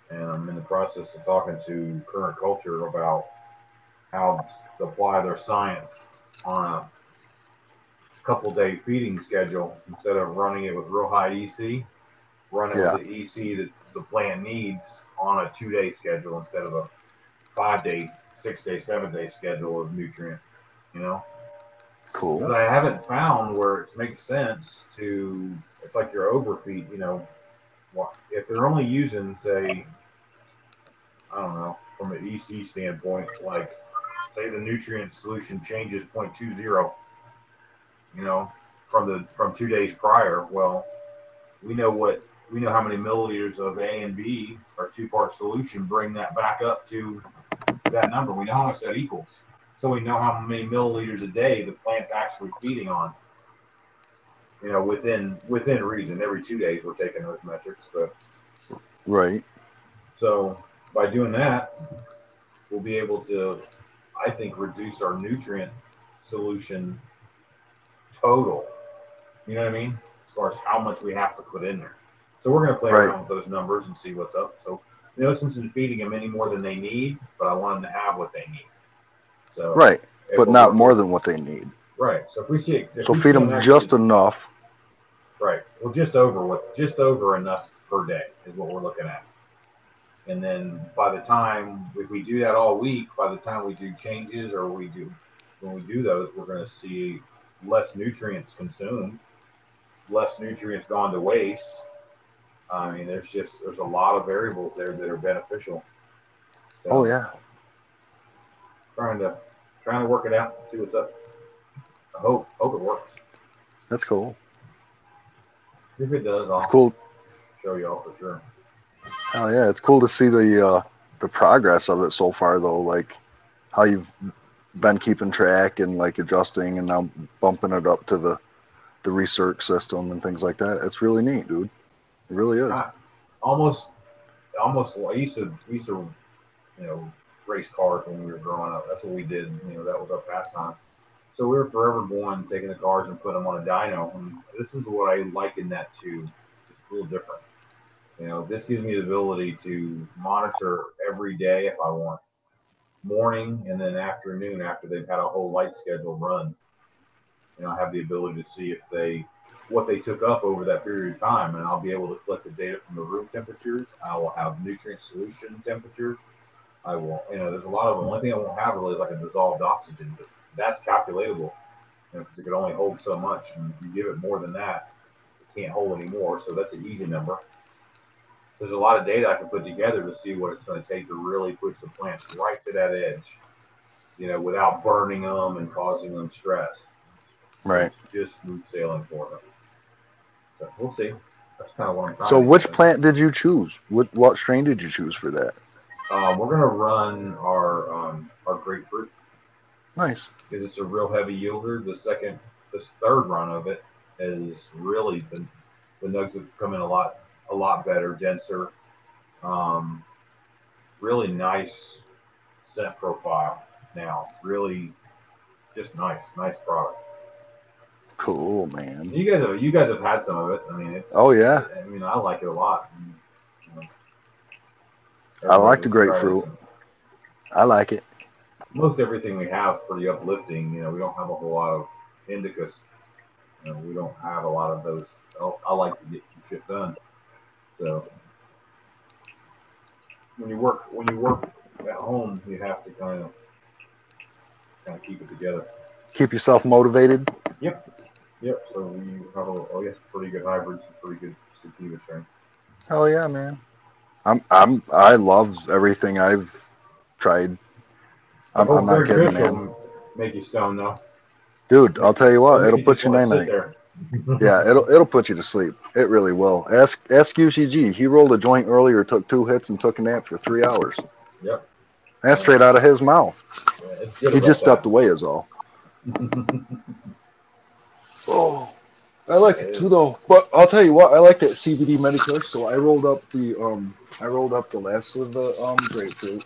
And I'm in the process of talking to current culture about how to apply their science on a couple-day feeding schedule instead of running it with real high EC. Run it with the EC that the plant needs on a 2-day schedule instead of a 5-day, 6-day, 7-day schedule of nutrient, Cool. Because I haven't found where it makes sense to, it's like your overfeed, if they're only using, say, I don't know, from an EC standpoint, like, say the nutrient solution changes 0.20, from 2 days prior, well, we know how many milliliters of A and B or 2-part solution bring that back up to that number. We know how much that equals. So we know how many milliliters a day the plant's actually feeding on. Within reason. Every 2 days we're taking those metrics, but right. So by doing that, we'll be able to, I think, reduce our nutrient solution total. You know what I mean? As far as how much we have to put in there. So we're going to play around with those numbers and see what's up. So, since I'm feeding them any more than they need, but I want them to have what they need. So right, but not more than what they need. Right. So if we see it, so feed them just enough. Right. Well, just over enough per day is what we're looking at. And then by the time, if we do that all week, by the time we do changes or when we do those, we're going to see less nutrients consumed, less nutrients gone to waste. I mean, there's a lot of variables there that are beneficial. So, oh yeah. Trying to work it out, see what's up. I hope it works. That's cool. If it does, I'll show y'all for sure. Oh yeah, it's cool to see the progress of it so far though, like how you've been keeping track and like adjusting and now bumping it up to the research system and things like that. It's really neat, dude. It really is. Almost. I used to, race cars when we were growing up. That's what we did. That was our pastime. So we were forever going, taking the cars and putting them on a dyno. And this is what I liken that to. It's a little different. This gives me the ability to monitor every day if I want. Morning and then afternoon after they've had a whole light schedule run. I have the ability to see what they took up over that period of time, and I'll be able to collect the data from the room temperatures. I will have nutrient solution temperatures. I will, there's a lot of them. The only thing I won't have really is like a dissolved oxygen, but that's calculatable, because it can only hold so much, and if you give it more than that, it can't hold anymore. So that's an easy number. There's a lot of data I can put together to see what it's going to take to really push the plants right to that edge, without burning them and causing them stress. Right. So it's just smooth sailing for them. So we'll see. That's kind of what I'm trying So to which plant did you choose? What strain did you choose for that? We're going to run our grapefruit. Nice. Because it's a real heavy yielder. This third run of it is really the The nugs have come in a lot better, denser. Really nice scent profile now. Really, just nice product. Cool, man. You guys have had some of it. I mean, it's. Oh yeah. I mean, I like it a lot. And, I like the grapefruit. I like it. Most everything we have is pretty uplifting. You know, we don't have a whole lot of indicas. You know, we don't have a lot of those. I like to get some shit done. So when you work at home, you have to kind of keep it together. Keep yourself motivated. Yep. So we have pretty good hybrids and pretty good sativa strain. Hell yeah, man. I love everything I've tried. I'm not kidding, man. Make you stone though. Dude, I'll tell you what, it'll put you night. Yeah, it'll put you to sleep. It really will. Ask UCG. He rolled a joint earlier, took 2 hits, and took a nap for 3 hours. Yep. That's straight out of his mouth. Yeah, he just stepped away, is all. Oh, I like it too, though. But I'll tell you what, I like that CBD Medikush. So I rolled up the last of the grapefruit,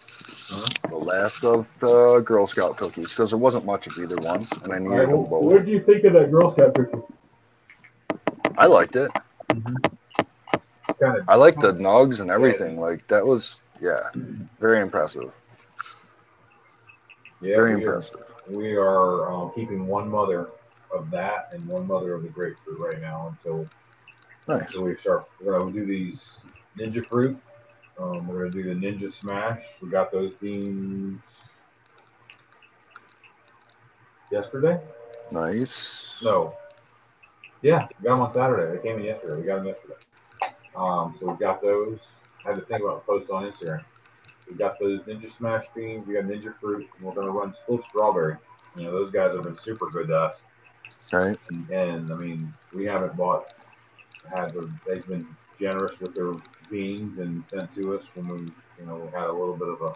the last of the Girl Scout cookies, because there wasn't much of either one, and I needed them both. What did you think of that Girl Scout cookie? I liked it. I liked the nugs and everything. Like that was, very impressive. Yeah, very impressive. We are keeping one mother of that and one mother of the grapefruit right now until we start. We're gonna do these ninja fruit. We're gonna do the ninja smash. We got those beans yesterday. Nice. No. Yeah, we got them on Saturday. They came in yesterday. We got them yesterday. So we got those. I had to think about the post on Instagram. We got those ninja smash beans. We got ninja fruit. And we're gonna run split strawberry. You know, those guys have been super good to us. Right. And I mean, we haven't they've been generous with their beans and sent to us when we had a little bit of a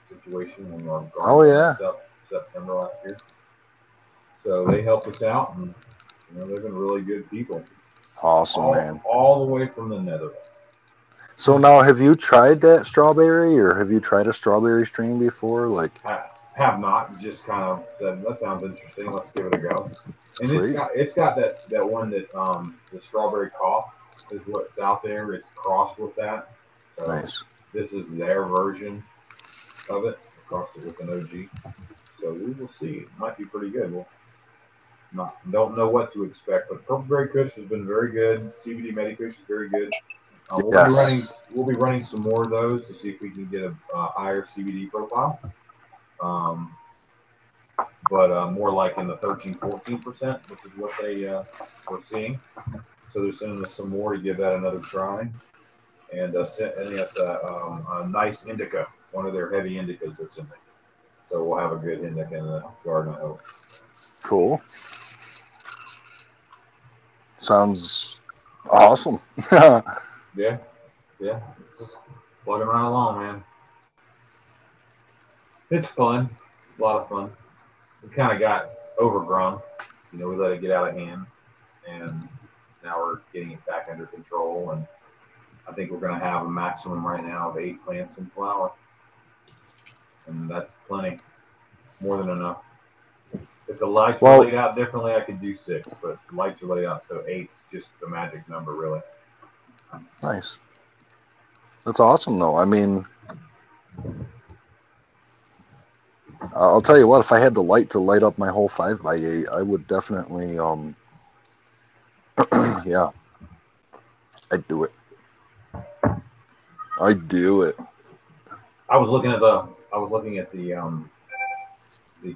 situation when we were gardening September last year. So they helped us out, and they've been really good people. Awesome, man. All the way from the Netherlands. So now, have you tried that strawberry, or have you tried a strawberry strain before? Like, I have not. Just kind of said that sounds interesting. Let's give it a go. And sweet. it's got that one that the strawberry cough is what's out there. It's crossed with that. So nice. This is their version of it. Crossed it with an OG. So we will see. It might be pretty good. Don't know what to expect, but Purple Berry Kush has been very good. CBD Medikush is very good. We'll be running some more of those to see if we can get a higher CBD profile. But more like in the 13-14%, which is what they were seeing. So they're sending us some more to give that another try. And yes, a nice indica, one of their heavy indicas that's in there. So we'll have a good indica in the garden, I hope. Cool. Sounds awesome. Yeah. It's just plugging right along, man. It's fun. It's a lot of fun. We kind of got overgrown. We let it get out of hand, and now we're getting it back under control. And I think we're going to have a maximum right now of 8 plants in flower, and that's plenty, more than enough. If the lights were laid out differently, I could do 6, but the lights are laid out, so 8's just the magic number, really. Nice. That's awesome, though. I mean, I'll tell you what, if I had the light to light up my whole 5x8, I would definitely, yeah, I'd do it. I'd do it. I was looking at the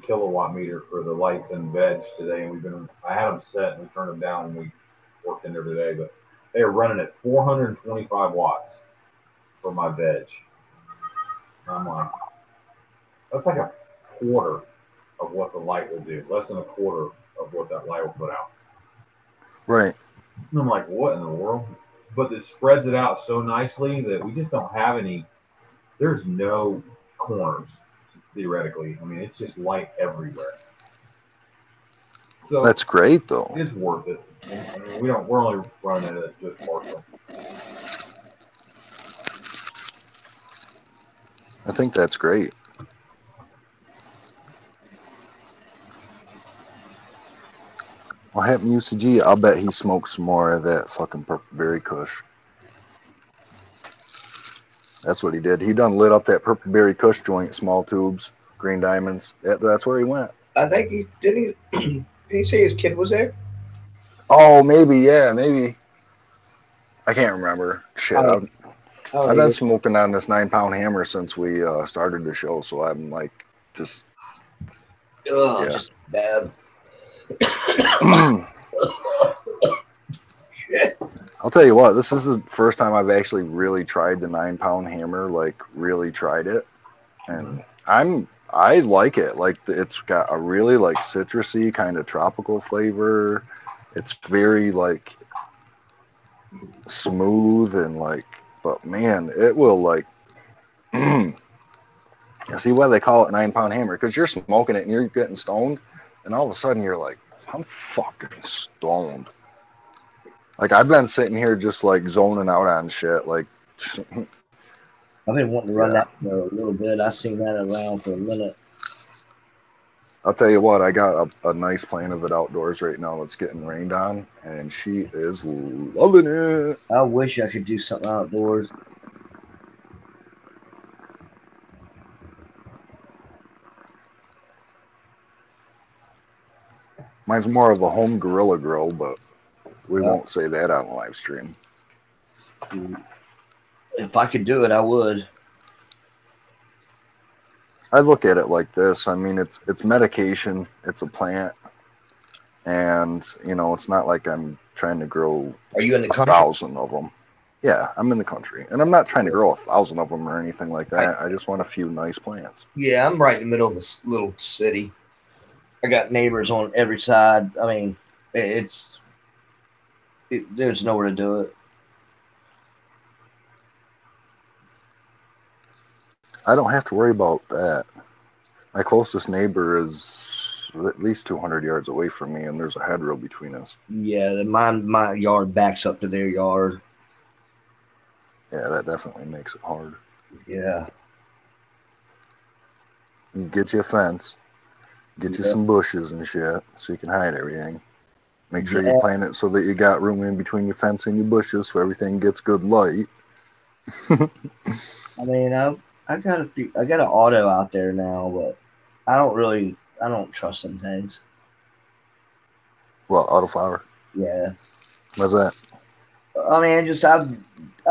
kilowatt meter for the lights and veg today, and I had them set and we turned them down when we worked in there today, but they are running at 425 watts for my veg. And I'm like, that's like a quarter of what the light will do, less than a quarter of what that light will put out. Right. And I'm like, what in the world? But it spreads it out so nicely that we just don't have there's no corners, theoretically. I mean, it's just light everywhere. So That's great, though. it's worth it. I mean, we're only running it just partially. I think that's great. What happened to UCG? I'll bet he smoked some more of that fucking purple berry kush. That's what he did. He done lit up that purple berry kush joint, small tubes, green diamonds. That's where he went. I think he did. Did he say his kid was there? Oh, maybe, yeah, maybe. I can't remember. Shit, I've been smoking on this 9-pound hammer since we started the show, so I'm like, just. Ugh, just bad. I'll tell you what, this is the first time I've actually really tried the 9-pound hammer, like really tried it, and I like it. Like it's got a really like citrusy kind of tropical flavor. It's very like smooth and like, but man, it will like. See why they call it 9-pound hammer? Because you're smoking it and you're getting stoned, and all of a sudden you're like, I'm fucking stoned. Like I've been sitting here just like zoning out on shit. Like I've been wanting to run that for a little bit. I've seen that around for a minute. I'll tell you what, I got a nice plant of it outdoors right now that's getting rained on, and she is loving it. I wish I could do something outdoors. Mine's more of a home gorilla grow, but we won't say that on the live stream. If I could do it, I would. I look at it like this. I mean, it's medication. It's a plant, and you know, it's not like I'm trying to grow. Are you in the country? 1,000 of them. Yeah, I'm in the country, and I'm not trying to grow 1,000 of them or anything like that. I just want a few nice plants. Yeah, I'm right in the middle of this little city. I got neighbors on every side. I mean, there's nowhere to do it. I don't have to worry about that. My closest neighbor is at least 200 yards away from me, and there's a hedgerow between us. Yeah, my yard backs up to their yard. Yeah, that definitely makes it hard. Yeah. You get you a fence, get you some bushes and shit, so you can hide everything. Make sure you plant it so that you got room in between your fence and your bushes, so everything gets good light. I mean, I got an auto out there now, but I don't trust some things. What, autoflower? Yeah. What's that? I mean,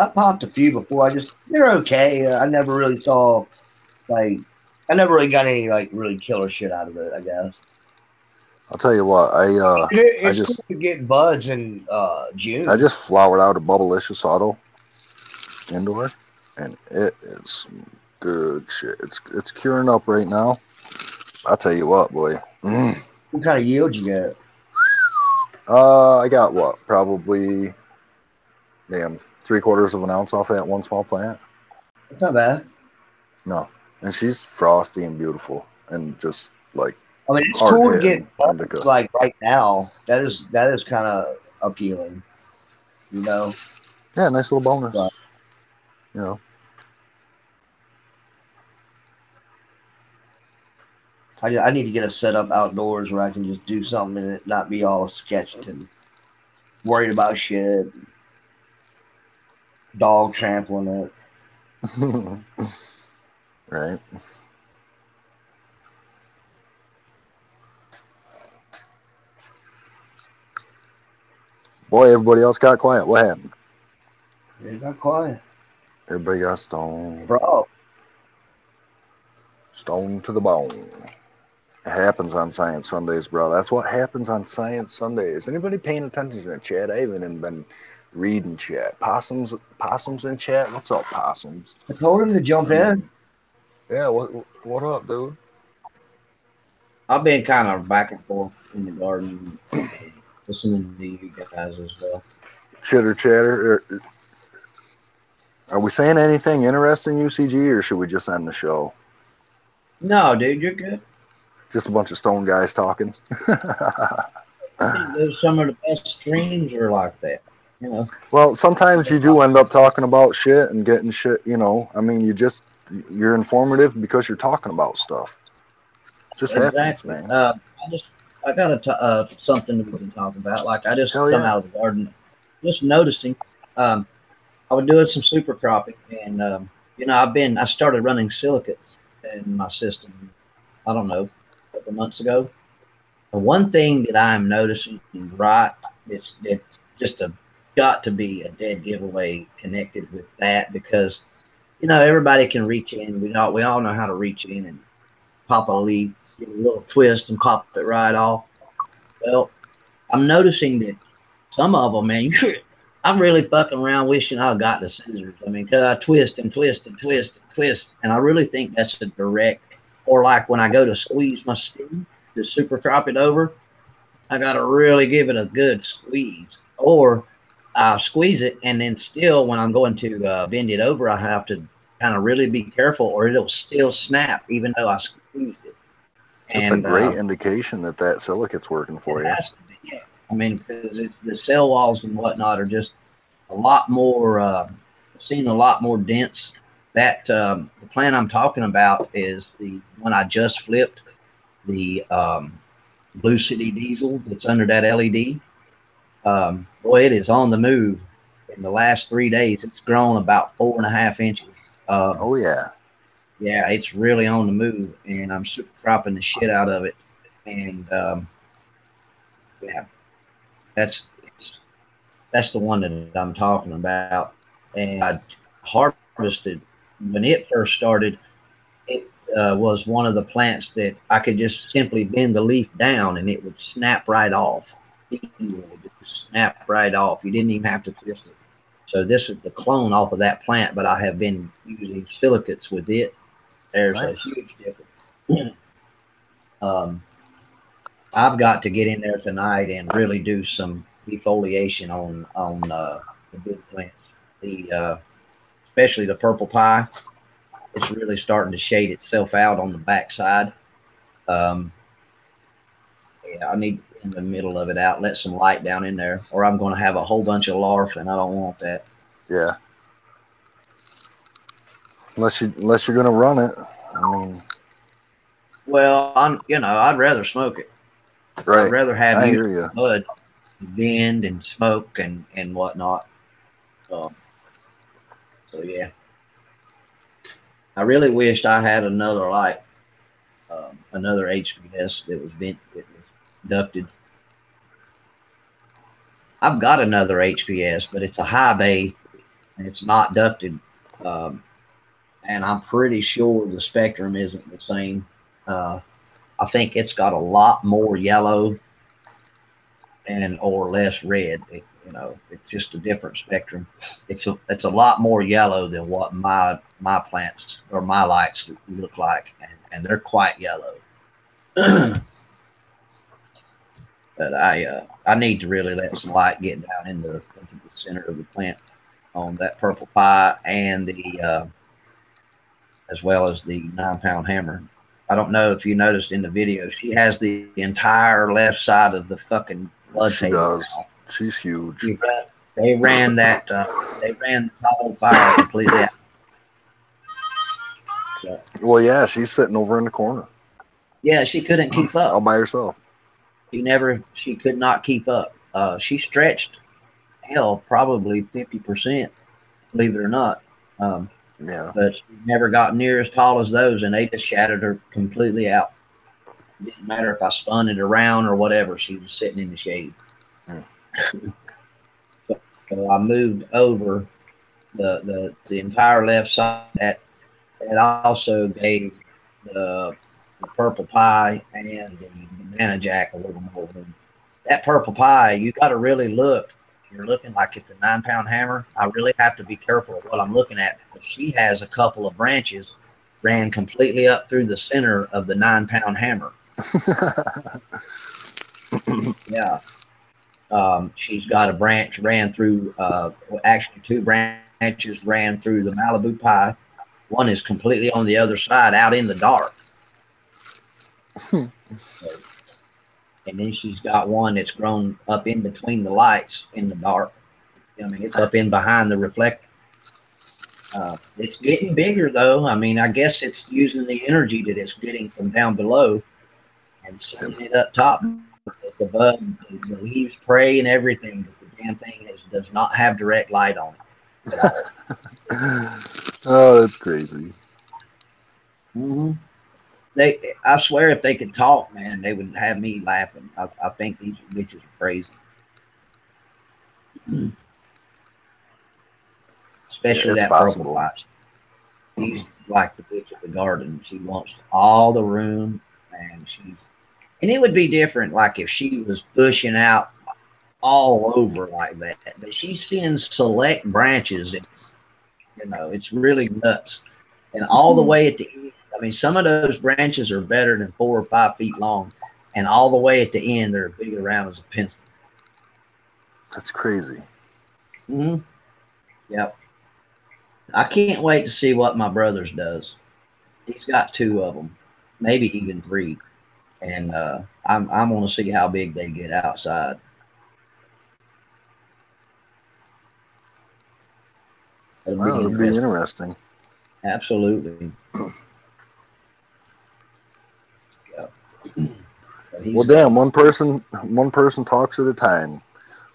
I popped a few before. They're okay. I never really saw I never really got any like really killer shit out of it, I guess. I'll tell you what, it's cool to get buds in June. I just flowered out a Bubblicious auto indoor, and it is some good shit. It's curing up right now. I'll tell you what, boy. What kind of yield you get? I got what? Probably, damn, 3/4 of an ounce off that one small plant. That's not bad. No, and she's frosty and beautiful, and just like. I mean, it's cool to get buds, like right now. That is kind of appealing, you know. Yeah, nice little bonus. But, you know. I need to get a setup outdoors where I can just do something and it not be all sketched and worried about shit. Dog trampling it. Right. Boy, everybody else got quiet. What happened? It got quiet. Everybody got stoned. Bro. Stoned to the bone. It happens on SciEnts Sundays, bro. That's what happens on SciEnts Sundays. Anybody paying attention to chat? I haven't even been reading chat. Possums in chat? What's up, Possums? I told him to jump in. Yeah, what up, dude? I've been kind of back and forth in the garden, listening to you guys as well. Chitter chatter. Are we saying anything interesting, UCG, or should we just end the show? No, dude, you're good. Just a bunch of stone guys talking. I think those some of the best streams are like that. You know. Well, sometimes you do end up talking about shit and getting shit. You know, I mean, you're informative because you're talking about stuff. Just happens, Exactly. man. I got something that we can talk about. Like I just Hell come yeah. out of the garden, just noticing. I was doing some super cropping, and you know, I started running silicates in my system. I don't know, a couple months ago. The one thing that I'm noticing right, it's just got to be a dead giveaway connected with that because you know everybody can reach in. We all know how to reach in and pop a leaf, give it a little twist, and pop it right off. Well, I'm noticing that some of them, man, I'm really fucking around wishing I got the scissors. I mean, because I twist and twist and twist and twist, and I really think that's a direct. Or like when I go to squeeze my stem to super crop it over, I got to really give it a good squeeze. Or I squeeze it, and then still when I'm going to bend it over, I have to kind of really be careful, or it'll still snap even though I squeezed it. That's a And great indication that silicate's working for you. has to be, yeah. I mean, because it's the cell walls and whatnot are just a lot more, seen a lot more dense. That the plant I'm talking about is the one I just flipped, the Blue City Diesel that's under that LED. Boy, it is on the move. In the last 3 days, it's grown about 4.5 inches. Oh yeah. Yeah, it's really on the move, and I'm super cropping the shit out of it. And yeah, that's the one that I'm talking about. And I harvested when it first started. It was one of the plants that I could just simply bend the leaf down and it would snap right off. It would just snap right off. You didn't even have to twist it. So this is the clone off of that plant, but I have been using silicates with it. There's a huge difference. I've got to get in there tonight and really do some defoliation on the big plants. The especially the purple pie. It's really starting to shade itself out on the backside. Yeah, I need in the middle of it out, let some light down in there, or I'm going to have a whole bunch of larvae, and I don't want that. Yeah. Unless you're gonna run it. I mean. Well, I'd rather smoke it. Right. I'd rather have I hear you. bud bend and smoke and whatnot. So yeah. I really wished I had another another HPS that was ducted. I've got another HPS, but it's a high bay and it's not ducted. And I'm pretty sure the spectrum isn't the same. I think it's got a lot more yellow or less red. It's just a different spectrum. It's a lot more yellow than what my plants or my lights look like, and they're quite yellow. But I need to really let some light get down into the center of the plant on that purple pie and the as well as the 9-pound hammer. I don't know if you noticed in the video, she has the entire left side of the fucking blood table. She does. She's huge. They ran that. They ran the whole fire completely out. So, well, yeah, she's sitting over in the corner. Yeah, she couldn't keep up. All by herself. She could not keep up. She stretched, hell, probably 50%, believe it or not. Yeah. But she never got near as tall as those, and they just shattered her completely out. It didn't matter if I spun it around or whatever. She was sitting in the shade. So I moved over the entire left side. That also gave the purple pie and the banana jack a little more room. That purple pie, you got to really look. You're looking like it's a 9-pound hammer. I really have to be careful of what I'm looking at because she has a couple of branches ran completely up through the center of the 9-pound hammer. Yeah. She's got a branch ran through, actually 2 branches ran through the Malibu pie. One is completely on the other side out in the dark. and then she's got one that's grown up in between the lights in the dark. I mean, it's up in behind the reflector. It's getting bigger though. I mean, I guess it's using the energy that it's getting from down below and sending it up top. The bud, the leaves pray and everything, but the damn thing does not have direct light on it at all. Oh, that's crazy. Mm-hmm. I swear, if they could talk, man, they would have me laughing. I think these bitches are crazy. Especially that possible. purple light. She's like the bitch of the garden. She wants all the room, and it would be different, like if she was pushing out all over like that. But she's seeing select branches. It's really nuts. And all the way at the end, I mean, some of those branches are better than 4 or 5 feet long, and all the way at the end, they're big around as a pencil. That's crazy. Mm-hmm. Yep. I can't wait to see what my brother's does. He's got 2 of them, maybe even 3, and I'm going to see how big they get outside. It'll be interesting. Absolutely. Well, damn, one person talks at a time.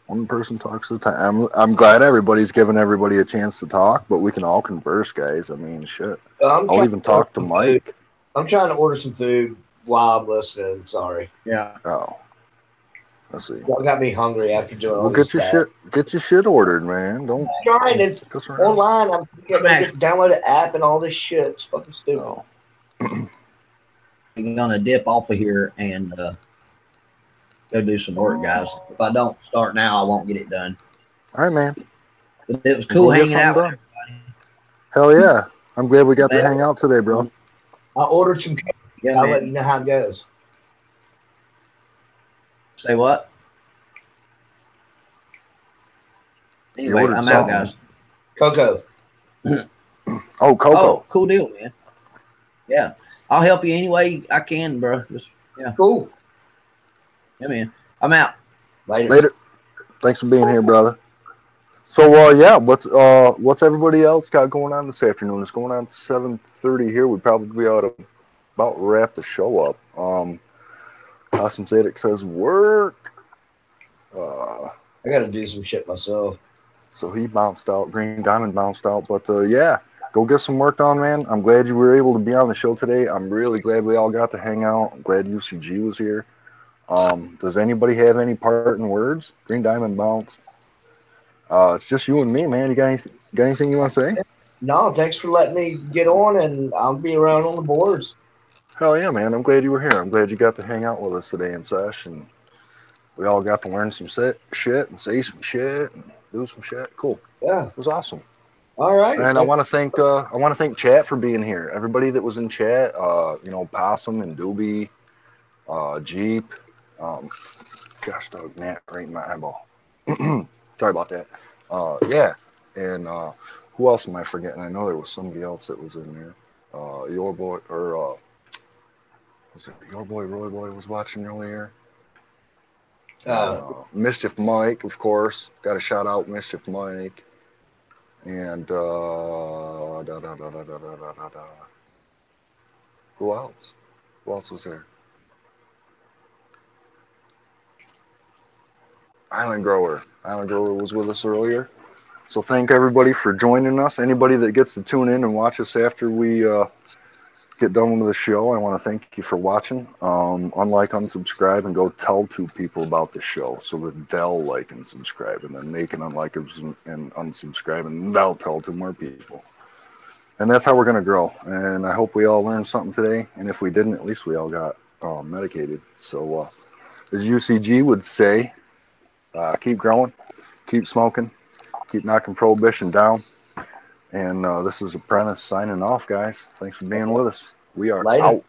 One person talks at a time. I'm glad everybody's giving everybody a chance to talk, but we can all converse, guys. I mean, shit. I'll even talk to Mike. I'm trying to order some food while I'm listening. Sorry. Yeah. Oh. Let's see. Y'all got me hungry after doing all this. Get your shit ordered, man. Don't. I'm trying. It's online. I'm gonna download an app and all this shit. It's fucking stupid. Oh. I'm gonna dip off of here and go do some work, guys. If I don't start now, I won't get it done. All right, man. But it was cool hanging out with everybody. Hell yeah. I'm glad we got to hang out today, bro. I ordered some cake. Yeah, I'll let you know how it goes. Say what? Anyway, I'm out, guys. Coco. Oh, Coco. Oh, cool deal, man. Yeah. I'll help you any way I can, bro. Yeah. Cool. Yeah, man. I'm out. Later. Thanks for being here, brother. So, yeah, what's everybody else got going on this afternoon? It's going on 7:30 here. We probably ought to about wrap the show up. Awesome Zadic says work. I got to do some shit myself. So he bounced out. Green Diamond bounced out. But, yeah, go get some work done, man. I'm glad you were able to be on the show today. I'm really glad we all got to hang out. I'm glad UCG was here. Does anybody have any parting words? Green Diamond bounced. It's just you and me, man. You got anything you want to say? No, thanks for letting me get on, and I'll be around on the boards. Hell yeah, man. I'm glad you were here. I'm glad you got to hang out with us today in sesh, and we all got to learn some shit and say some shit and do some shit. Cool. Yeah. It was awesome. All right. And I want to thank chat for being here. Everybody that was in chat, Possum and Doobie, Jeep, gosh dog, Nat right in my eyeball. Sorry about that. Yeah. And who else am I forgetting? I know there was somebody else that was in there. Your boy, or was it your boy Roy Boy was watching earlier? Mischief Mike, of course. Got to shout out Mischief Mike. And who else? Who else was there? Island Grower. Island Grower was with us earlier. So thank everybody for joining us. Anybody that gets to tune in and watch us after we get done with the show, I want to thank you for watching. Unlike, unsubscribe, and go tell 2 people about the show so that they'll like and subscribe, and then they can unlike and unsubscribe, and they'll tell 2 more people. And that's how we're going to grow. And I hope we all learned something today. And if we didn't, at least we all got medicated. So as UCG would say, keep growing, keep smoking, keep knocking prohibition down. And this is Apprentice signing off, guys. Thanks for being with us. We are out.